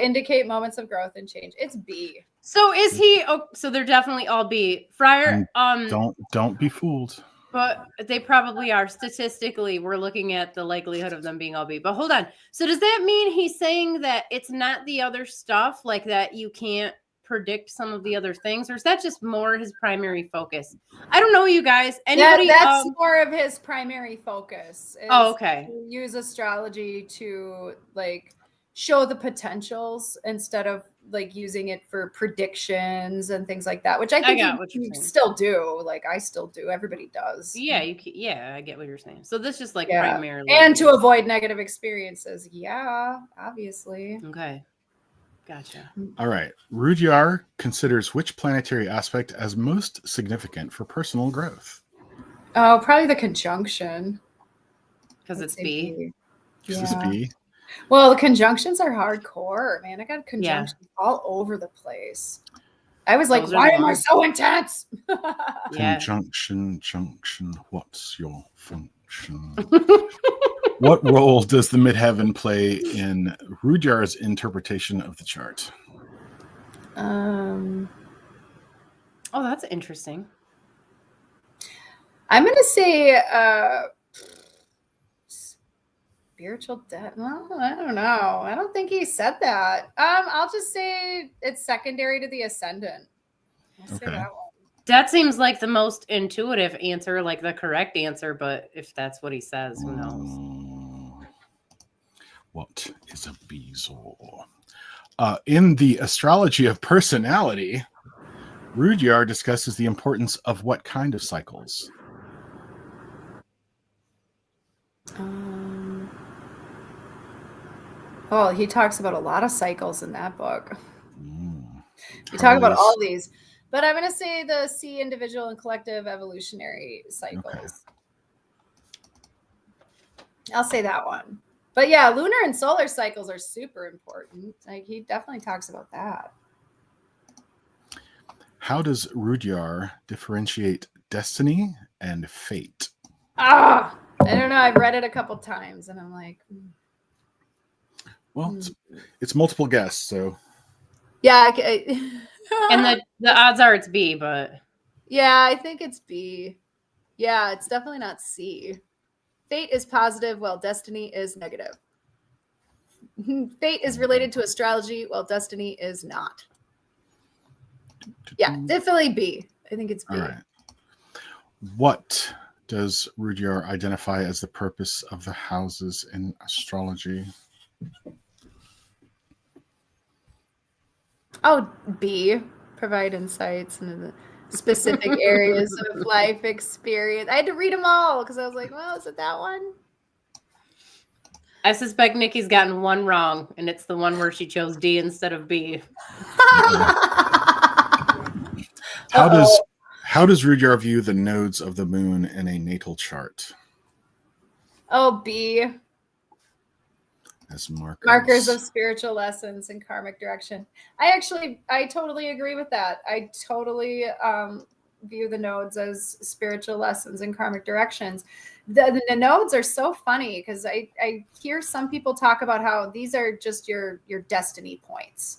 indicate moments of growth and change. It's B. So is he? Oh, so they're definitely all B. Friar. Don't be fooled. But they probably are. Statistically, we're looking at the likelihood of them being all B. But hold on. So does that mean he's saying that it's not the other stuff, like that you can't predict some of the other things, or is that just more his primary focus? I don't know, you guys. Anybody? That's more of his primary focus. Okay. To use astrology to like show the potentials instead of like using it for predictions and things like that, which I think you still do. Like I still do. Everybody does. Yeah, I get what you're saying. So this just like primarily, and to avoid negative experiences. Yeah, obviously. Okay, gotcha. All right. Rudyard considers which planetary aspect as most significant for personal growth? Oh, probably the conjunction. Because it's B. Because it's B. Well, the conjunctions are hardcore, man. I got conjunctions all over the place. I was like, why am I so intense? Conjunction, junction, what's your function? What role does the midheaven play in Rudyard's interpretation of the chart? Oh, that's interesting. I'm going to say spiritual death. Well, I don't know. I don't think he said that. I'll just say it's secondary to the ascendant. I'll say that one. That seems like the most intuitive answer, like the correct answer, but if that's what he says, who knows? What is a Bezoar? In the astrology of personality, Rudyard discusses the importance of what kind of cycles? Well, he talks about a lot of cycles in that book. We talk about all these, but I'm going to say the C, individual and collective evolutionary cycles. Okay. I'll say that one. But yeah, lunar and solar cycles are super important. Like he definitely talks about that. How does Rudyard differentiate destiny and fate? I don't know. I've read it a couple times and I'm like, well, it's multiple guesses, so yeah. And the odds are it's B, but yeah, I think it's B. Yeah, it's definitely not C. Fate is positive while destiny is negative. Fate is related to astrology while destiny is not. Yeah, definitely B. I think it's B. All right. What does Rudyard identify as the purpose of the houses in astrology? Oh, B. Provide insights into the specific areas of life experience. I had to read them all because I was like, well, is it that one? I suspect Nikki's gotten one wrong, and it's the one where she chose D instead of B. How does Rudyard view the nodes of the moon in a natal chart? Oh, B. as markers. Markers of spiritual lessons and karmic direction. I totally agree with that. I totally view the nodes as spiritual lessons and karmic directions. The nodes are so funny because I hear some people talk about how these are just your destiny points.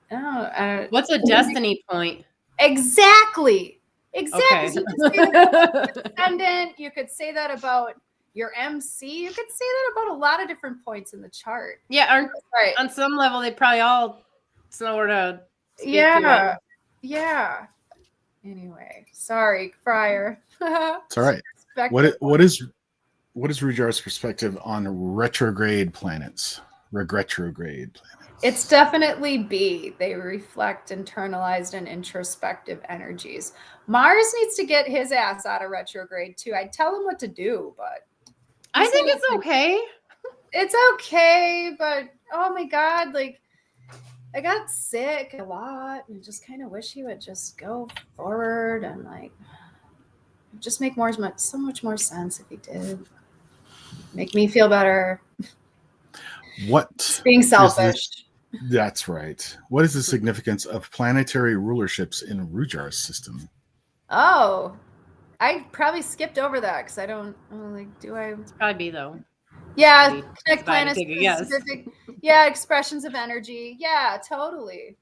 What's a destiny point? Exactly. Okay. So you could say that about your ascendant. You could say that about your MC. You could say that about a lot of different points in the chart. Yeah, Right. On some level, they probably all sort of speak to Yeah. it. Yeah. Anyway, sorry, Friar. It's all right. What is Rujar's perspective on retrograde planets? Retrograde planets. It's definitely B. They reflect internalized and introspective energies. Mars needs to get his ass out of retrograde too. I'd tell him what to do, but I think it's okay. It's okay, but oh my God, like I got sick a lot and just kind of wish he would just go forward and like just make so much more sense if he did. Make me feel better. What? Just being selfish. That's right. What is the significance of planetary rulerships in Rujar's system? Oh, I probably skipped over that because I don't like. Do I? It's probably B though. Yeah, B. connect planets specific. Yeah, expressions of energy. Yeah, totally.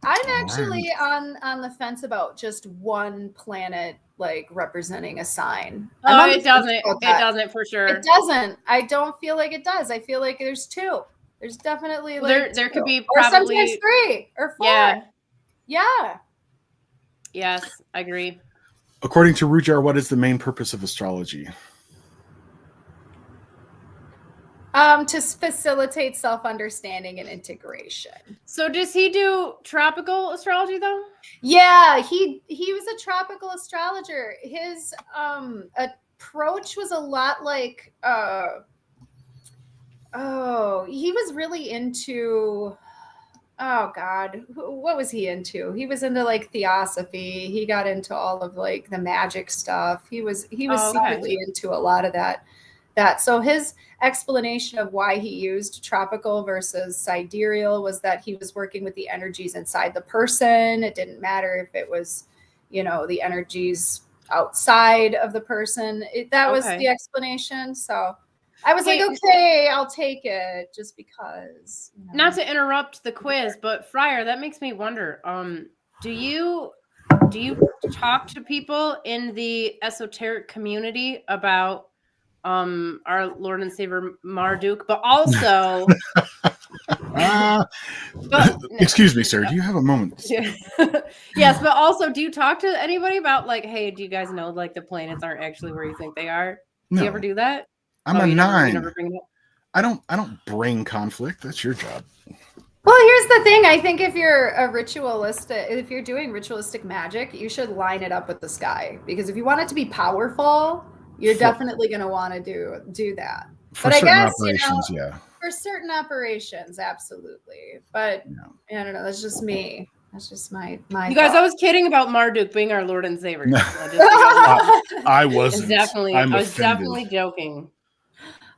I'm actually on the fence about just one planet like representing a sign. Oh, it doesn't. It doesn't for sure. It doesn't. I don't feel like it does. I feel like there's two. There's definitely like there could be or probably sometimes 3 or 4. Yeah. Yes, I agree. According to Rujar, what is the main purpose of astrology? To facilitate self-understanding and integration. So does he do tropical astrology though? Yeah, he was a tropical astrologer. His approach was a lot like he was really into what was he into? He was into like theosophy. He got into all of like the magic stuff. He was secretly into a lot of that. So his explanation of why he used tropical versus sidereal was that he was working with the energies inside the person. It didn't matter if it was, the energies outside of the person. That was the explanation. So I was like, okay, I'll take it just because. Not to interrupt the quiz, but Friar, that makes me wonder. Do you talk to people in the esoteric community about our Lord and Savior Marduk, but also excuse me, sir, do you have a moment? Yes, but also do you talk to anybody about like, hey, do you guys know like the planets aren't actually where you think they are? No. Do you ever do that? I'm a 9. You never bring it up? I don't bring conflict. That's your job. Well, here's the thing. I think if you're doing ritualistic magic, you should line it up with the sky, because if you want it to be powerful, you're definitely going to want to do that. But I guess operations, for certain operations, absolutely. But I don't know. That's just me. That's just my. You guys, I was kidding about Marduk being our Lord and Savior. No. I wasn't. I was definitely joking.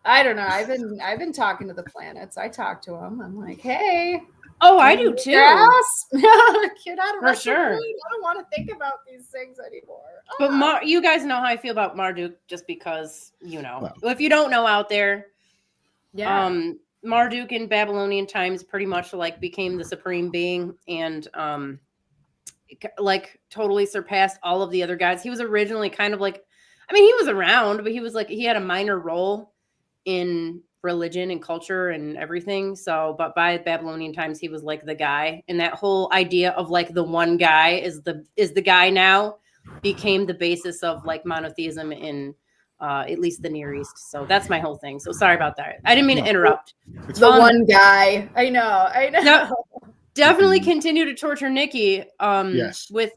I don't know. I've been talking to the planets. I talk to them. I'm like, hey. Oh, I do too. Yes. Get out of for sure. I don't want to think about these things anymore. But you guys know how I feel about Marduk, just because Well, if you don't know out there, Marduk in Babylonian times pretty much like became the supreme being and like totally surpassed all of the other gods. He was originally kind of like, he was around, but he was like, he had a minor role in religion and culture and everything. So, but by Babylonian times, he was like the guy, and that whole idea of like the one guy is the guy now became the basis of like monotheism in at least the Near East. So that's my whole thing. So sorry about that. I didn't mean to interrupt. The one guy. I know. Definitely continue to torture Niki yes. with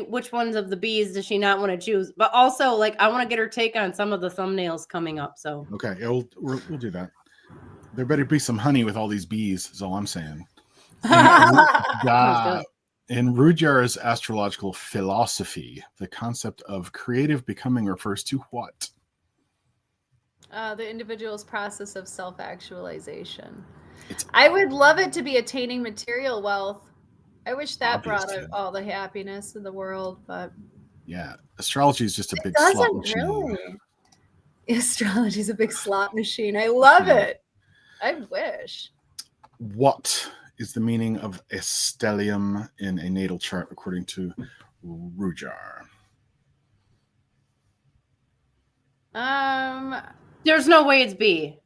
which ones of the bees does she not want to choose? But also, like, I want to get her take on some of the thumbnails coming up. So okay, we'll do that. There better be some honey with all these bees, is all I'm saying. In Rujar's astrological philosophy, the concept of creative becoming refers to what? The individual's process of self-actualization. It's I would love it to be attaining material wealth. I wish that obvious, brought too. all the happiness in the world, but Yeah, astrology is just a it big slot doesn't machine. really. Astrology is a big slot machine. I love Yeah. it. I wish. What is the meaning of a stellium in a natal chart according to Rujar? There's no way it's B.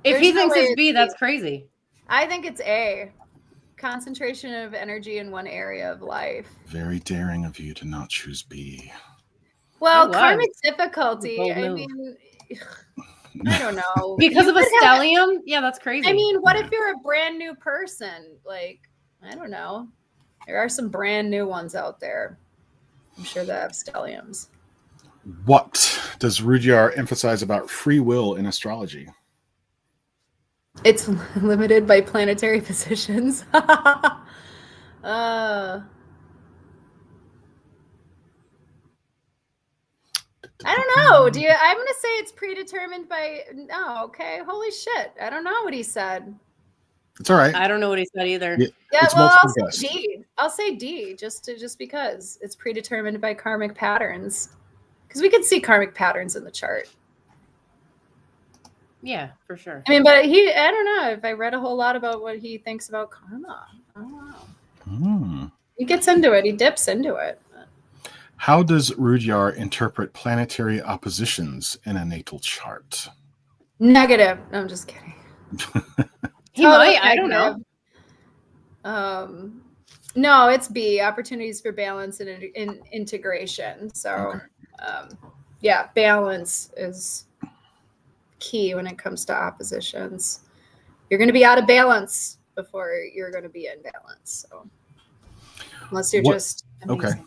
If There's he no thinks way it's it's B, B. that's crazy. I think it's A. Concentration of energy in one area of life. Very daring of you to not choose B. Well, It was. karmic difficulty. Bold I move. mean, I don't know. Because You of a could have- stellium? Yeah, that's crazy. I mean, what if you're a brand new person? Like, I don't know. There are some brand new ones out there. I'm sure that have stelliums. What does Rudyard emphasize about free will in astrology? It's limited by planetary positions. I don't know. I'm gonna say it's predetermined by no, okay. Holy shit. I don't know what he said. It's all right. I don't know what he said either. Yeah, It's well, I'll multiple say guess. D. I'll say D just because it's predetermined by karmic patterns. Because we can see karmic patterns in the chart. Yeah, for sure. I mean, but I don't know if I read a whole lot about what he thinks about karma. I don't know. He gets into it. He dips into it. How does Rudyard interpret planetary oppositions in a natal chart? Negative. No, I'm just kidding. He might. I don't know. No, it's B. Opportunities for balance and integration. So, yeah, balance is key when it comes to oppositions. You're going to be out of balance before you're going to be in balance. So, unless you're just amazing. Okay.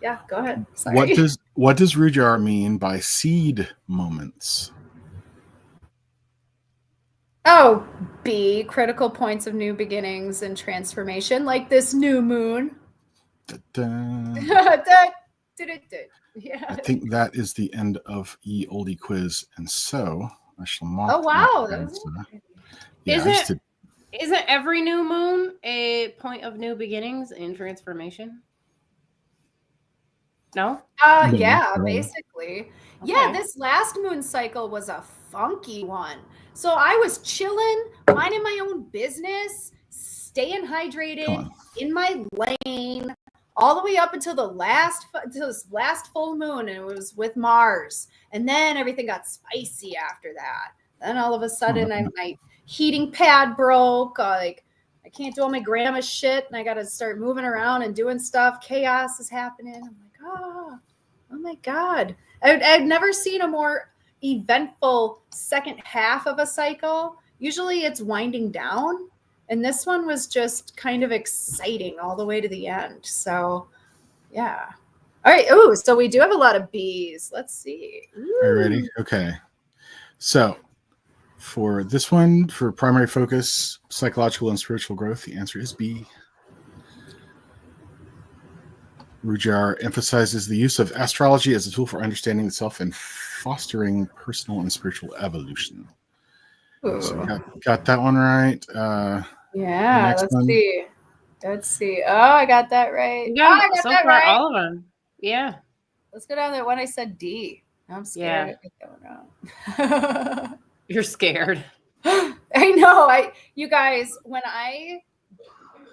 Yeah, go ahead. Sorry. What does Rudyard mean by seed moments? Oh, B, critical points of new beginnings and transformation, like this new moon. Yeah. I think that is the end of Ye Oldie quiz, and so I shall mark. Oh wow, that that was answer. Yeah, Isn't every new moon a point of new beginnings and transformation? No? Yeah, basically. Okay. Yeah, this last moon cycle was a funky one. So I was chilling, minding my own business, staying hydrated in my lane, all the way up until this last full moon, and it was with Mars. And then everything got spicy after that. Then all of a sudden, my heating pad broke. I can't do all my grandma shit, and I got to start moving around and doing stuff. Chaos is happening. I'm like, oh my God. I've never seen a more eventful second half of a cycle. Usually it's winding down, and this one was just kind of exciting all the way to the end. So, yeah. All right. Oh, so we do have a lot of B's. Let's see. Ooh. Are you ready? Okay. So for this one, for primary focus, psychological and spiritual growth, the answer is B. Rudyard emphasizes the use of astrology as a tool for understanding itself and fostering personal and spiritual evolution. So got that one right. Yeah, let's see. Oh, I got that right. I got that right. All of them. Yeah. Let's go down to that one. I said D. I'm scared. I get that one wrong. You're scared. I know. You guys, when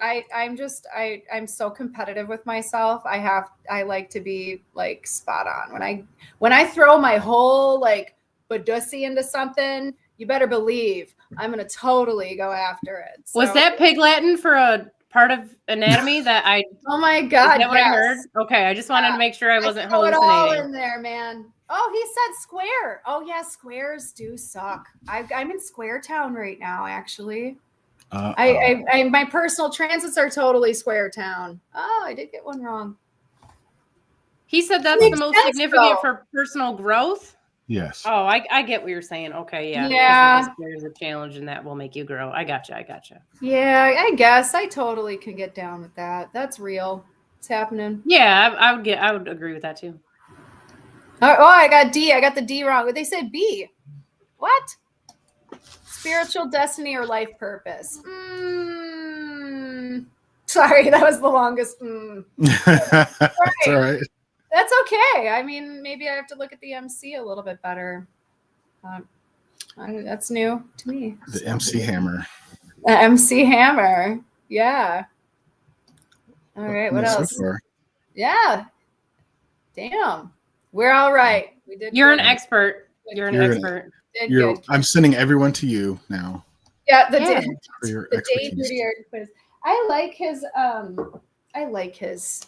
I'm so competitive with myself. I like to be like spot on. When I throw my whole like badussy into something, you better believe I'm gonna totally go after it. So, was that Pig Latin for a part of anatomy that I? Oh my God! Is that what I heard? Okay, I just wanted to make sure I wasn't hallucinating. It all in there, man. Oh, he said square. Oh yeah, squares do suck. I'm in Square Town right now, actually. My personal transits are totally Square Town. Oh, I did get one wrong. He said that's the most significant for personal growth. Yes. Oh, I get what you're saying. Okay, yeah. Yeah. There's a challenge, and that will make you grow. I gotcha. Yeah, I guess I totally can get down with that. That's real. It's happening. Yeah, I would agree with that too. Oh, I got D. I got the D wrong. They said B. What? Spiritual destiny or life purpose? Sorry, that was the longest. That's all right. That's okay. I mean, maybe I have to look at the MC a little bit better. That's new to me. The MC Hammer. The MC Hammer. Yeah. All right. What else? So far. Yeah. Damn. We're all right. We did. You're good. an expert. You're an expert. Did good. I'm sending everyone to you now. Yeah. For your the expertise. Dave quiz. I like his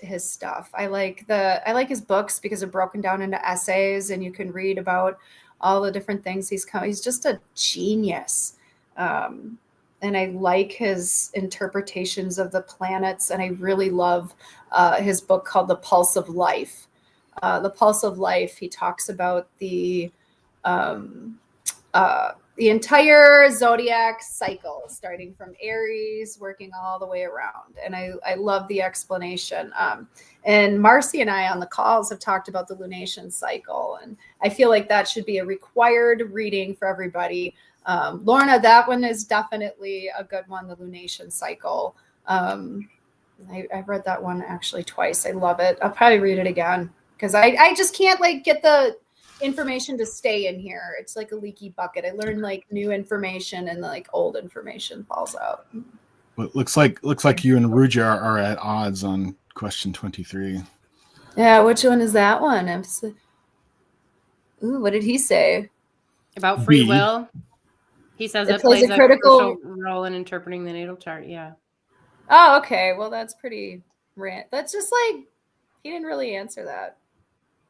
his stuff. I like his books because they're broken down into essays and you can read about all the different things he's just a genius. And I like his interpretations of the planets, and I really love his book called The Pulse of Life. The Pulse of Life, he talks about the entire zodiac cycle, starting from Aries, working all the way around. And I love the explanation. And Marcy and I on the calls have talked about the lunation cycle. And I feel like that should be a required reading for everybody. Lorna, that one is definitely a good one, the lunation cycle. I've read that one actually twice. I love it. I'll probably read it again because I just can't get the information to stay in here. It's like a leaky bucket. I learn new information and old information falls out. Well, it looks like you and Ruja are at odds on question 23. Yeah, which one is that one? Ooh, what did he say? About free will. He says it plays a critical role in interpreting the natal chart. Yeah. Oh, okay. Well, that's pretty rant. That's just he didn't really answer that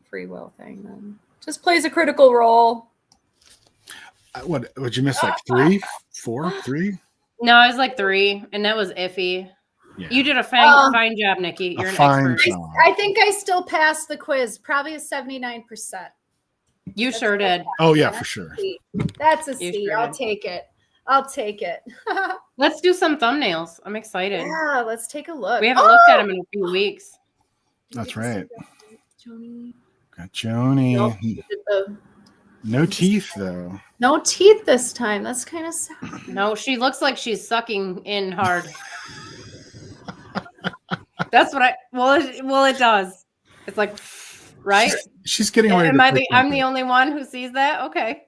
free will thing then. Just plays a critical role. What would you miss? 3, 4, 3? No, I was 3, and that was iffy. Yeah. You did a fine job, Nikki. You're an expert. I think I still passed the quiz. Probably a 79%. You sure did. Oh yeah, for sure. That's a C. I'll take it. Let's do some thumbnails. I'm excited. Yeah, let's take a look. We haven't looked at them in a few weeks. That's right. Joni. Got Joni. Nope. No teeth though. No teeth this time. That's kind of sad. No, she looks like she's sucking in hard. That's what it does. It's right? She's getting ready. I'm the only one who sees that? Okay.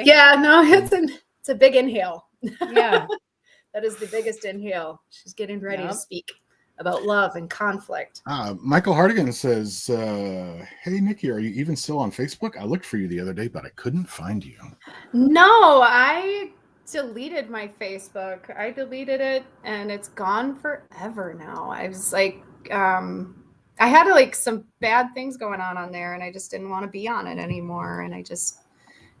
Yeah, no, it's a big inhale. Yeah. That is the biggest inhale. She's getting ready to speak about love and conflict. Michael Hardigan says, hey, Nikki, are you even still on Facebook? I looked for you the other day, but I couldn't find you. No, I deleted my Facebook. I deleted it and it's gone forever now. I was I had some bad things going on there and I just didn't want to be on it anymore. And I just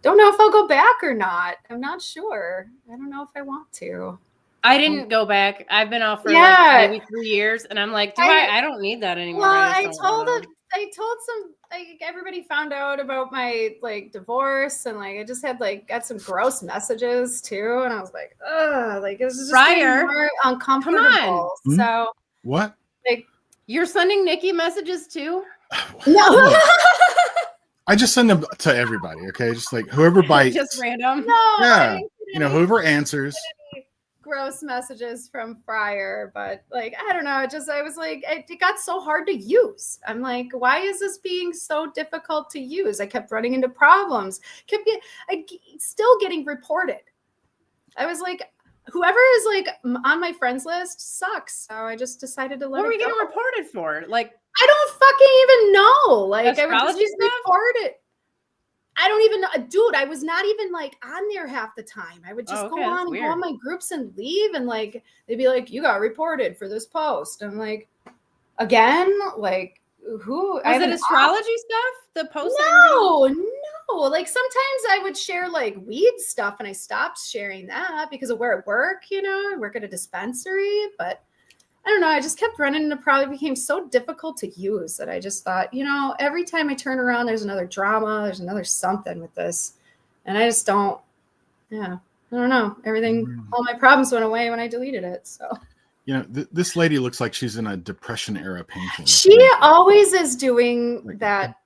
don't know if I'll go back or not. I'm not sure. I don't know if I want to. I didn't go back. I've been off for maybe 3 years, and I'm I don't need that anymore. Well, I told some everybody found out about my divorce, and I just had got some gross messages too, and I was ugh, it was just more uncomfortable. Come on. So what? You're sending Nikki messages too? No. I just send them to everybody. Okay, just whoever bites. Just random. No. Yeah. Whoever answers. Gross messages from Friar, but I don't know. I was it got so hard to use. I'm why is this being so difficult to use? I kept running into problems. Still getting reported. I was whoever is on my friends list sucks. So I just decided to let it go. What were you getting reported for? I don't fucking even know. I would just report it. I don't even know. Dude, I was not even on there half the time. I would just go on my groups and leave. And they'd be you got reported for this post. I'm again? Who? Was it astrology stuff? The post? No. Sometimes I would share weed stuff and I stopped sharing that because of where I work, I work at a dispensary, but I don't know. I just kept running into problems. It became so difficult to use that I just thought, every time I turn around, there's another drama. There's another something with this. And I just don't, I don't know. All my problems went away when I deleted it. So, this lady looks like she's in a Depression era painting. She always is doing that.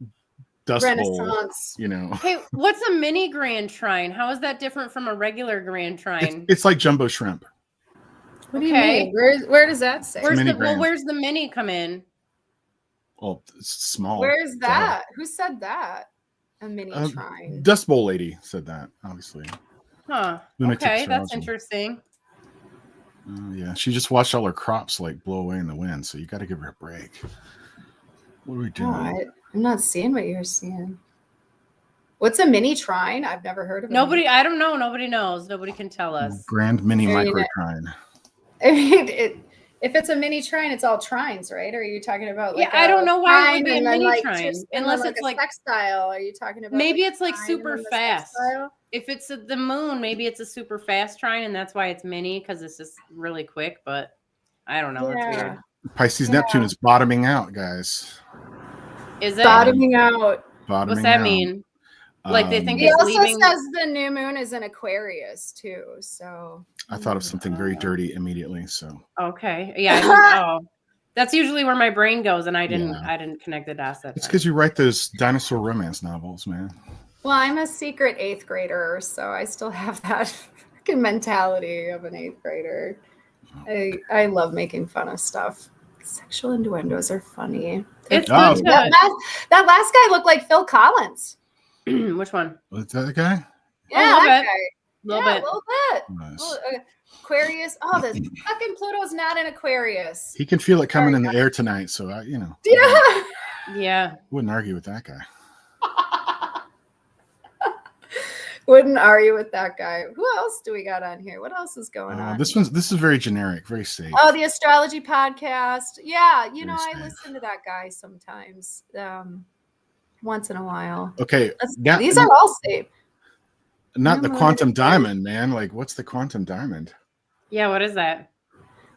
Dust Bowl, Renaissance. you know. Hey, what's a mini grand trine? How is that different from a regular grand trine? It's like jumbo shrimp. What do you mean? Where does that say? Where's mini the grand. where's the mini come in? Well, it's small. Where's that? Who said that? A mini trine. Dust Bowl lady said that, obviously. Huh. Lunatic Okay, that's astrology. interesting. Yeah, she just watched all her crops like blow away in the wind, so you got to give her a break. What are we doing? I'm not seeing what you're seeing. What's a mini trine? I've never heard of it. Nobody, I don't know. Nobody knows. Nobody can tell us. Grand mini I mean, micro trine. I mean, if it's a mini trine, it's all trines, right? Or are you talking about like I don't know why it would be a and then, mini trine. Unless like it's a like sextile. Are you talking about maybe like it's like trine super and then the fast. sextile? If it's the moon, maybe it's a super fast trine, and that's why it's mini, because it's just really quick. But I don't know. It's weird. Pisces Neptune is bottoming out, guys. Is it Bottoming out? Bottoming What's that out. mean? Like they think He it's also leaving. says the new moon is in Aquarius too. So I thought of something very dirty immediately. So Okay, yeah. I didn't- oh, that's usually where my brain goes, and I didn't. Yeah. I didn't connect the dots. it's because you write those dinosaur romance novels, man. well, I'm a secret 8th grader, so I still have that freaking mentality of an 8th grader. I love making fun of stuff. Sexual innuendos are funny. It's Oh. good. That last guy looked like Phil Collins. Which one? Was that the guy? Yeah, a little that bit. guy. Little Yeah, bit. a little bit. Nice. Aquarius. Oh, the fucking Pluto's not in Aquarius. He can feel it coming in the air tonight, so I, Yeah. Yeah. wouldn't argue with that guy. Wouldn't argue with that guy. Who else do we got on here? What else is going on? This is very generic, very safe. Oh, the astrology podcast. Yeah, Very I safe. listen to that guy sometimes. Once in a while. Okay, These are all safe. not the I'm quantum ready. diamond, man. Like, what's the quantum diamond? Yeah. What is that?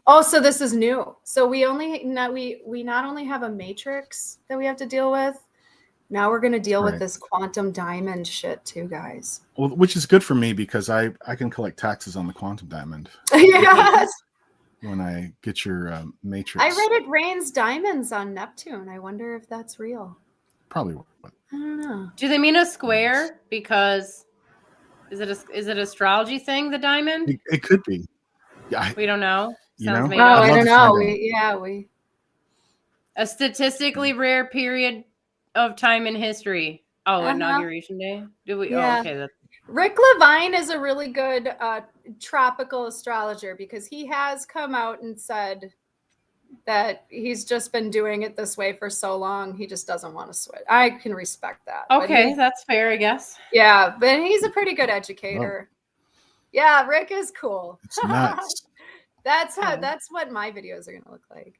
Oh, so this is new. So we not only have a matrix that we have to deal with. Now we're going to deal with Right. this quantum diamond shit too, guys. Well, which is good for me because I can collect taxes on the quantum diamond Yes. when I get your matrix. I read it rains diamonds on Neptune. I wonder if that's real. Probably. I don't know. Do they mean a square? Because is it astrology thing? The diamond? It could be. Yeah, We don't know. You Sounds know? made Oh, up. I'd I love don't to know. find We A statistically rare period of time in history. Oh, Uh-huh. inauguration day. Do we? Yeah. Oh, okay. That's Rick Levine is a really good tropical astrologer because he has come out and said that he's just been doing it this way for so long. He just doesn't want to switch. I can respect that. But okay. That's fair, I guess. yeah, but he's a pretty good educator. Yeah, Rick is cool. it's nuts. That's what my videos are going to look like.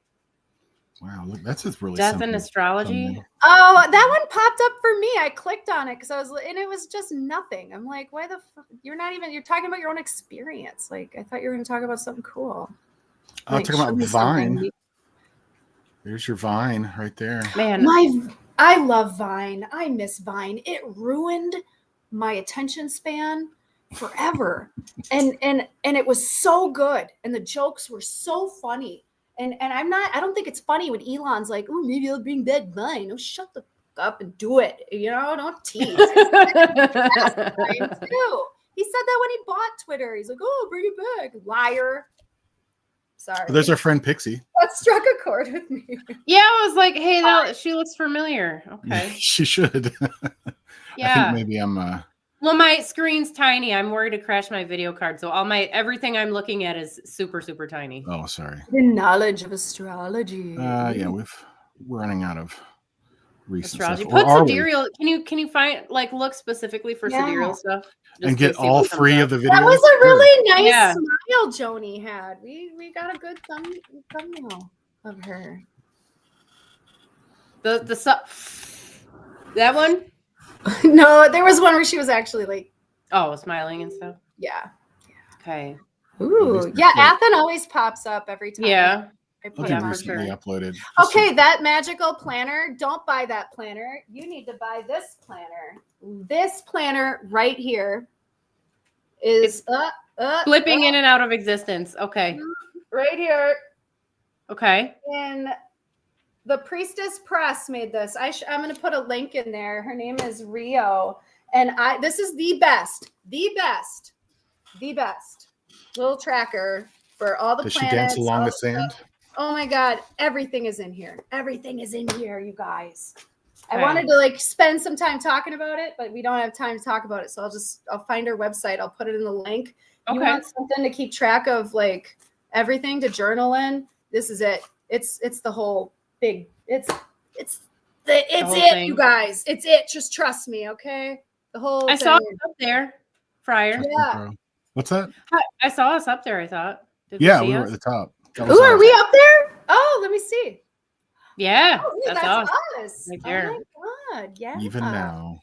Wow, look, that's just really Death simple in astrology. thumbnail. Oh, that one popped up for me. I clicked on it because and it was just nothing. I'm like, why the fuck? You're talking about your own experience. Like, I thought you were going to talk about something cool. I'll Like, talk show about me something. Vine. There's your Vine right there. Man, I love Vine. I miss Vine. It ruined my attention span forever. and it was so good. And the jokes were so funny. And I don't think it's funny when Elon's like, oh, maybe I'll bring back Vine. Oh, shut the fuck up and do it. Don't tease. That's Vine too. He said that when he bought Twitter. He's like, oh, bring it back. Liar. Sorry. There's our friend Pixie. That struck a chord with me. yeah, I was like, hey, she looks familiar. Okay. She should. Yeah. I think maybe I'm Well, my screen's tiny. I'm worried to crash my video card. So everything I'm looking at is super, super tiny. oh sorry. The knowledge of astrology. Yeah, we're running out of recent Astrology. stuff. Put Or are we? sidereal. Can you find look specifically for Yeah. sidereal stuff? And Just to get see all what comes 3 up. of the videos? That was a really nice Yeah. smile Joni had. We got a good thumbnail of her. That one? No, there was one where she was actually like, Oh, smiling and stuff. yeah. Okay. Ooh, yeah. Athen always pops up every time. Yeah. I I'll put do it on recently her. uploaded. Okay, that magical planner. Don't buy that planner. You need to buy this planner. This planner right here is Flipping in and out of existence. Okay. right here. Okay. And The Priestess Press made this. I'm going to put a link in there. Her name is Rio. And this is the best little tracker for all the Does planets. she dance along all the the sand? stuff. Oh my God. Everything is in here. Everything is in here, you guys. I Okay. wanted to like spend some time talking about it, but we don't have time to talk about it. So I'll find her website. I'll put it in the link. You Okay. want something to keep track of like everything to journal in? This is it. It's the whole big, it's whole it, thing. you guys. It's it. Just trust me, okay? The whole I saw thing. us up there, Friar. Yeah. What's that? I saw us up there, I thought. Did you Yeah, see we were us? at the top. That Ooh, was are us. we up there? Oh, let me see. Yeah, Oh, yeah, that's that's us. us. Right there. Oh my God. Yeah. Even now.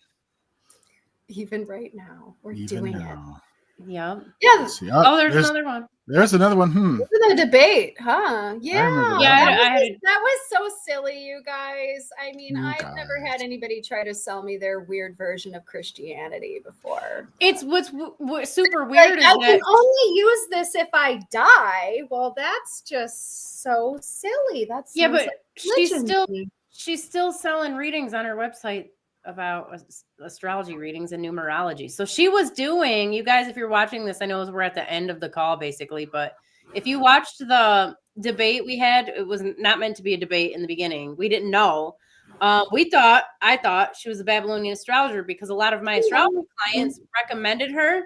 Even right now. We're Even doing now. Yep. it. Yeah. Let's see. Oh, there's another one. There's another one. This is a debate, huh? Yeah. remember Yeah, that. That was so silly, you guys. I mean, You I've never guys. had anybody try to sell me their weird version of Christianity before. It's what's super Like, weird is I that can only use this if I die. Well, that's just so silly. That's yeah, but religion. she's still selling readings on her website about astrology readings and numerology. So she was doing, you guys, if you're watching this, I know we're at the end of the call basically, but if you watched the debate we had, it was not meant to be a debate in the beginning. We didn't know. I thought she was a Babylonian astrologer because a lot of my astrology clients recommended her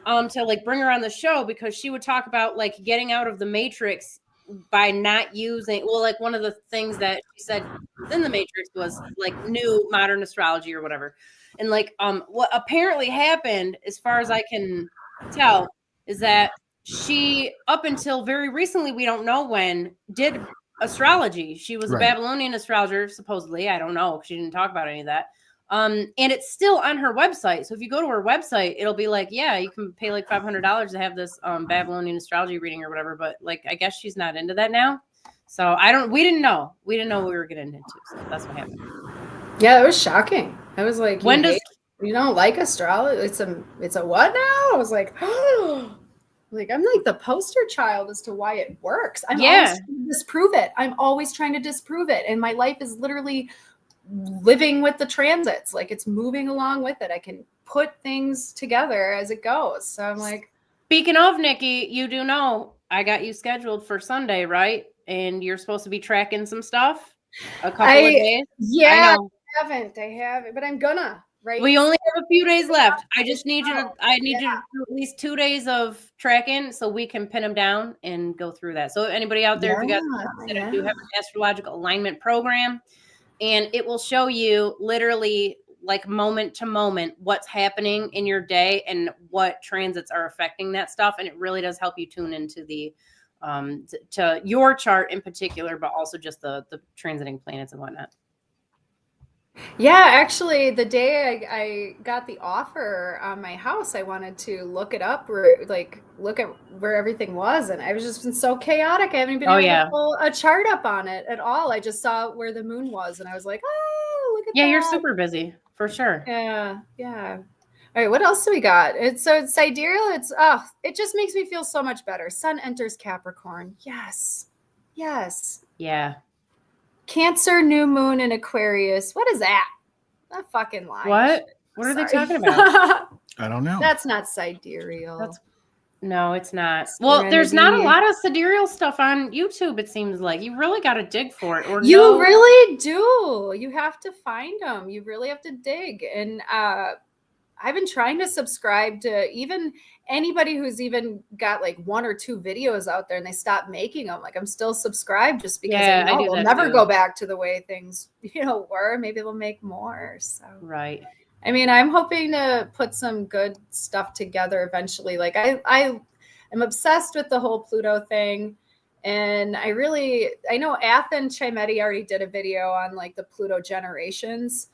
to like bring her on the show because she would talk about like getting out of the matrix by not using, well, like one of the things that she said in the matrix was like new modern astrology or whatever. And like what apparently happened, as far as I can tell, is that she, up until very recently, we don't know when, did astrology. She was a Right. Babylonian astrologer, supposedly. I don't know. She didn't talk about any of that. And it's still on her website. So if you go to her website, it'll be like, yeah, you can pay like $500 to have this Babylonian astrology reading or whatever. But like, I guess she's not into that now. So we didn't know what we were getting into. So that's what happened. Yeah, it was shocking. I was like, When does you don't like astrology? It's a what now? I was like, oh, like I'm like the poster child as to why it works. I'm always trying to disprove it. I'm always trying to disprove it. And my life is literally living with the transits. Like it's moving along with it. I can put things together as it goes. So I'm like, speaking of Nikki, you do know I got you scheduled for Sunday, right? And you're supposed to be tracking some stuff a couple of days. Yeah, I know. I haven't, but I'm gonna. Right. We only have a few days left. I just need you to, you to do at least 2 days of tracking so we can pin them down and go through that. So anybody out there, if you guys do have an astrological alignment program, and it will show you literally like moment to moment what's happening in your day and what transits are affecting that stuff. And it really does help you tune into the to your chart in particular, but also just the transiting planets and whatnot. Yeah, actually, the day I got the offer on my house, I wanted to look it up, or like look at where everything was, and I was just been so chaotic. I haven't been able to pull a chart up on it at all. I just saw where the moon was, and I was like, oh, look at that. Yeah, you're super busy for sure. Yeah. All right, what else do we got? It's sidereal. It just makes me feel so much better. Sun enters Capricorn. Yes. Yeah. Cancer, new moon, and Aquarius. What is that? That fucking lie. What are they talking about? I don't know. That's not sidereal. No, it's not. Well, there's not a lot of sidereal stuff on YouTube, it seems like. You really got to dig for it. You really do. You have to find them. You really have to dig. And I've been trying to subscribe to even anybody who's even got like 1 or 2 videos out there and they stop making them. Like I'm still subscribed just because I know we'll never go back to the way things, were. Maybe they'll make more. So right. I mean, I'm hoping to put some good stuff together eventually. Like I am obsessed with the whole Pluto thing. And I know Athen Chimetti already did a video on like the Pluto generations.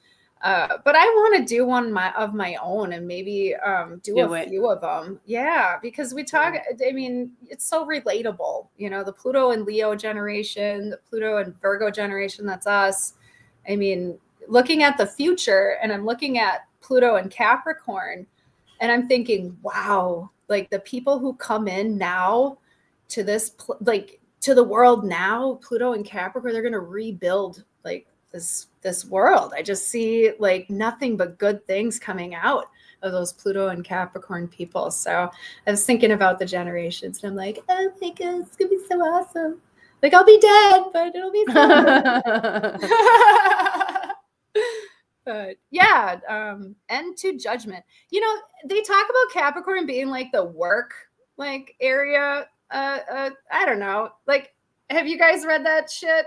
But I want to do one of my own and maybe do a few of them. Yeah, because we talk, I mean, it's so relatable. The Pluto and Leo generation, the Pluto and Virgo generation, that's us. I mean, looking at the future, and I'm looking at Pluto and Capricorn, and I'm thinking, wow, like the people who come in now to this, like to the world now, Pluto and Capricorn, they're going to rebuild like this world. I just see like nothing but good things coming out of those Pluto and Capricorn people. So I was thinking about the generations, and I'm like, oh my God, it's gonna be so awesome. Like, I'll be dead, but it'll be fun. But yeah, end to judgment. You know, they talk about Capricorn being like the work like area. I don't know. Like, have you guys read that shit?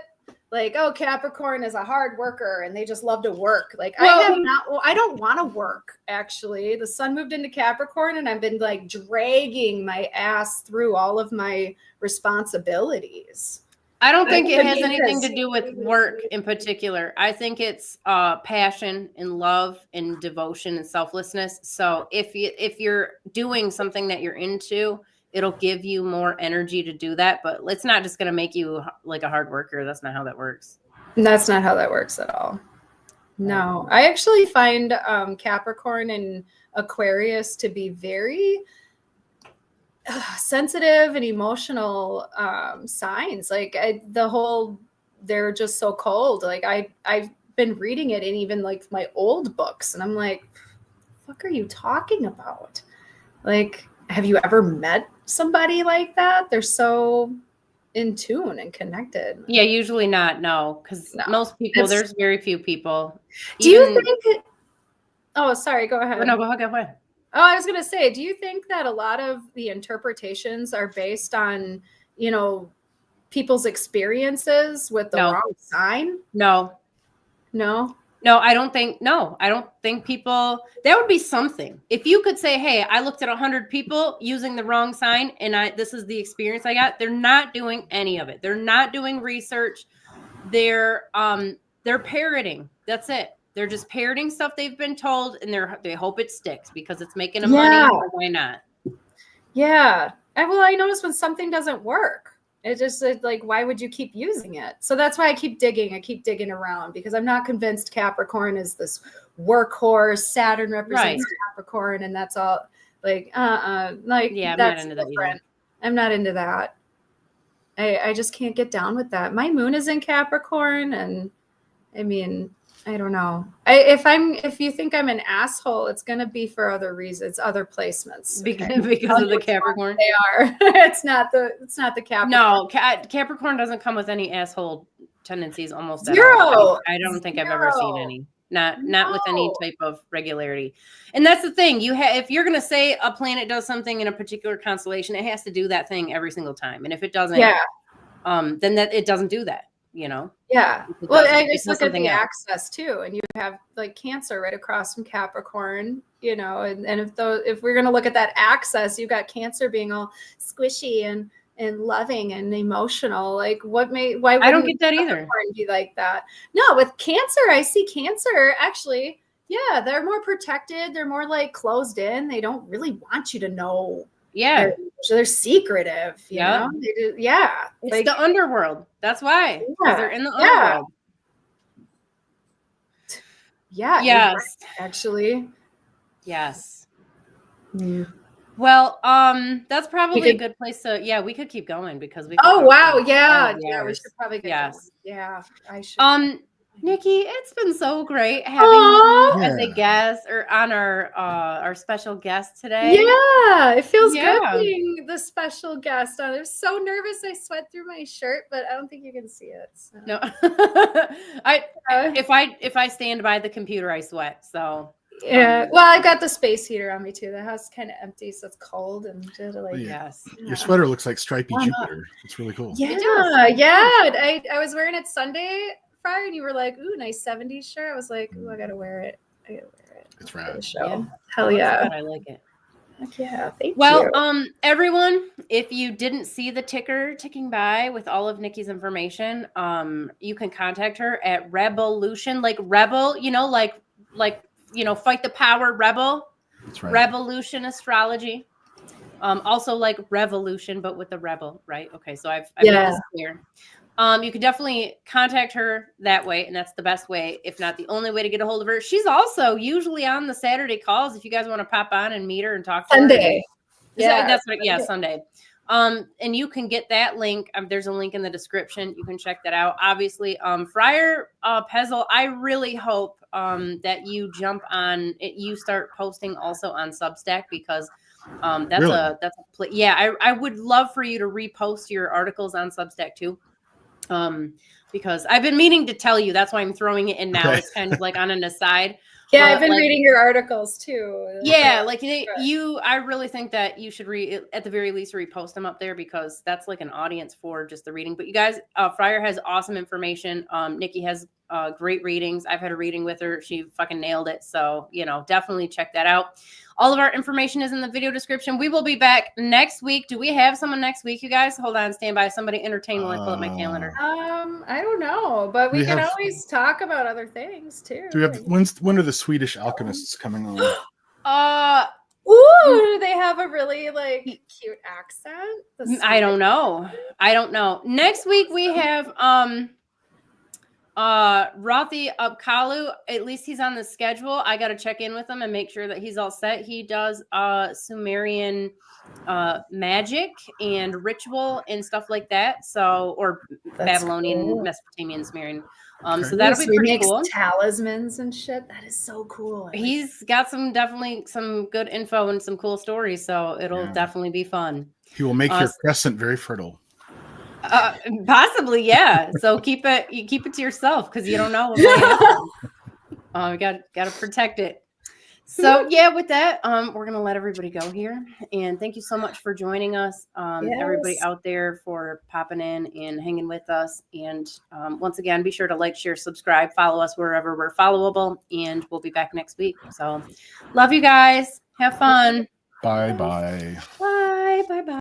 Like, oh, Capricorn is a hard worker and they just love to work. Like, I don't want to work, actually. The sun moved into Capricorn and I've been like dragging my ass through all of my responsibilities. I don't think it has anything to do with work in particular. I think it's passion and love and devotion and selflessness. So if you're doing something that you're into, it'll give you more energy to do that. But it's not just going to make you like a hard worker. That's not how that works. That's not how that works at all. No, I actually find Capricorn and Aquarius to be very sensitive and emotional signs. Like they're just so cold. Like I've been reading it in even like my old books, and I'm like, what are you talking about? Like, have you ever met somebody like that? They're so in tune and connected. Yeah, usually not. No, because most people, there's very few people. Do you think? Oh, sorry. Go ahead. No, go ahead. Oh, I was going to say, do you think that a lot of the interpretations are based on, you know, people's experiences with the wrong sign? No, I don't think people, that would be something. If you could say, hey, I looked at 100 people using the wrong sign and this is the experience I got. They're not doing any of it. They're not doing research. They're parroting. That's it. They're just parroting stuff they've been told, and they hope it sticks because it's making them money. So why not? Yeah. I notice when something doesn't work, it's just like, why would you keep using it? So that's why I keep digging around, because I'm not convinced Capricorn is this workhorse. Saturn represents Capricorn, and that's all. Like, like, yeah, I'm not into that either. I'm not into that. I just can't get down with that. My moon is in Capricorn, and I mean, I don't know. If you think I'm an asshole, it's gonna be for other reasons, other placements. Okay? Because of the Capricorn. They are. It's not the Capricorn. No, Capricorn doesn't come with any asshole tendencies almost Zero. At all. I don't think I've ever seen any. Not with any type of regularity. And that's the thing. If you're gonna say a planet does something in a particular constellation, it has to do that thing every single time. And if it doesn't, then that it doesn't do that. You know? Yeah. Well, I just look at the access too, and you have like Cancer right across from Capricorn, you know, and if we're gonna look at that access, you've got Cancer being all squishy and loving and emotional. Like, why I don't get that either. Be like that. No, with Cancer, I see Cancer actually. Yeah, they're more protected. They're more like closed in. They don't really want you to know. Yeah. They're secretive, you know? They do, It's like the underworld. That's why. Because they're in the underworld. Yeah. Yes. Right, actually. Yes. Mm. Well, that's probably a good place to, we could keep going because we could wow. Yeah. Yeah, we should probably get going. Yeah, I should. Niki, it's been so great having you as a guest or on our special guest today. Yeah, it feels good being the special guest. I'm so nervous. I sweat through my shirt, but I don't think you can see it. So. No, if I stand by the computer, I sweat. So yeah. Well, I got the space heater on me too. The house is kind of empty, so it's cold and like Your sweater looks like stripy Jupiter. It's really cool. Yeah, I was wearing it Sunday. And you were like, ooh, nice 70s shirt. I was like, ooh, I gotta wear it. It's rad. Hell yeah. I like it. Heck yeah. Thank you. Well, everyone, if you didn't see the ticker ticking by with all of Niki's information, you can contact her at Rebelution, like rebel, fight the power rebel. That's right. Rebelution Astrology. Also like revolution, but with the rebel, right? Okay, so I've made this clear. You can definitely contact her that way, and that's the best way, if not the only way to get a hold of her. She's also usually on the Saturday calls if you guys want to pop on and meet her and talk to her. Sunday. Yeah, that's right. Yeah, Sunday. And you can get that link. There's a link in the description. You can check that out. Obviously, Friar Pezzle, I really hope that you jump on it. You start posting also on Substack, because that's Really? yeah. I would love for you to repost your articles on Substack too. Because I've been meaning to tell you. That's why I'm throwing it in now. Okay. It's kind of like on an aside. Yeah, I've But, been like, reading your articles too. yeah, So, like sure. I really think that you should at the very least repost them up there, because that's like an audience for just the reading. But you guys, Friar has awesome information. Niki has great readings. I've had a reading with her. She fucking nailed it. So, definitely check that out. All of our information is in the video description. We will be back next week. Do we have someone next week, you guys? Hold on, stand by. Somebody entertain while I pull up my calendar. I don't know, but we can always talk about other things too. Do we have when are the Swedish alchemists coming on? Ooh, do they have a really like cute accent? I don't know. Next week we have Rathi Upkalu. At least he's on the schedule. I got to check in with him and make sure that he's all set. He does Sumerian magic and ritual and stuff like that. So, or That's Babylonian, cool. Mesopotamian, Sumerian. Okay. So that'll be pretty cool. Talismans and shit. That is so cool. He's got definitely some good info and some cool stories. So it'll definitely be fun. He will make your crescent very fertile. Possibly, yeah. So keep it to yourself, because you don't know what might happen. Got to protect it. So yeah, with that, we're gonna let everybody go here, and thank you so much for joining us, everybody out there, for popping in and hanging with us. And once again, be sure to like, share, subscribe, follow us wherever we're followable, and we'll be back next week. So love you guys. Have fun. Bye bye. Bye bye bye.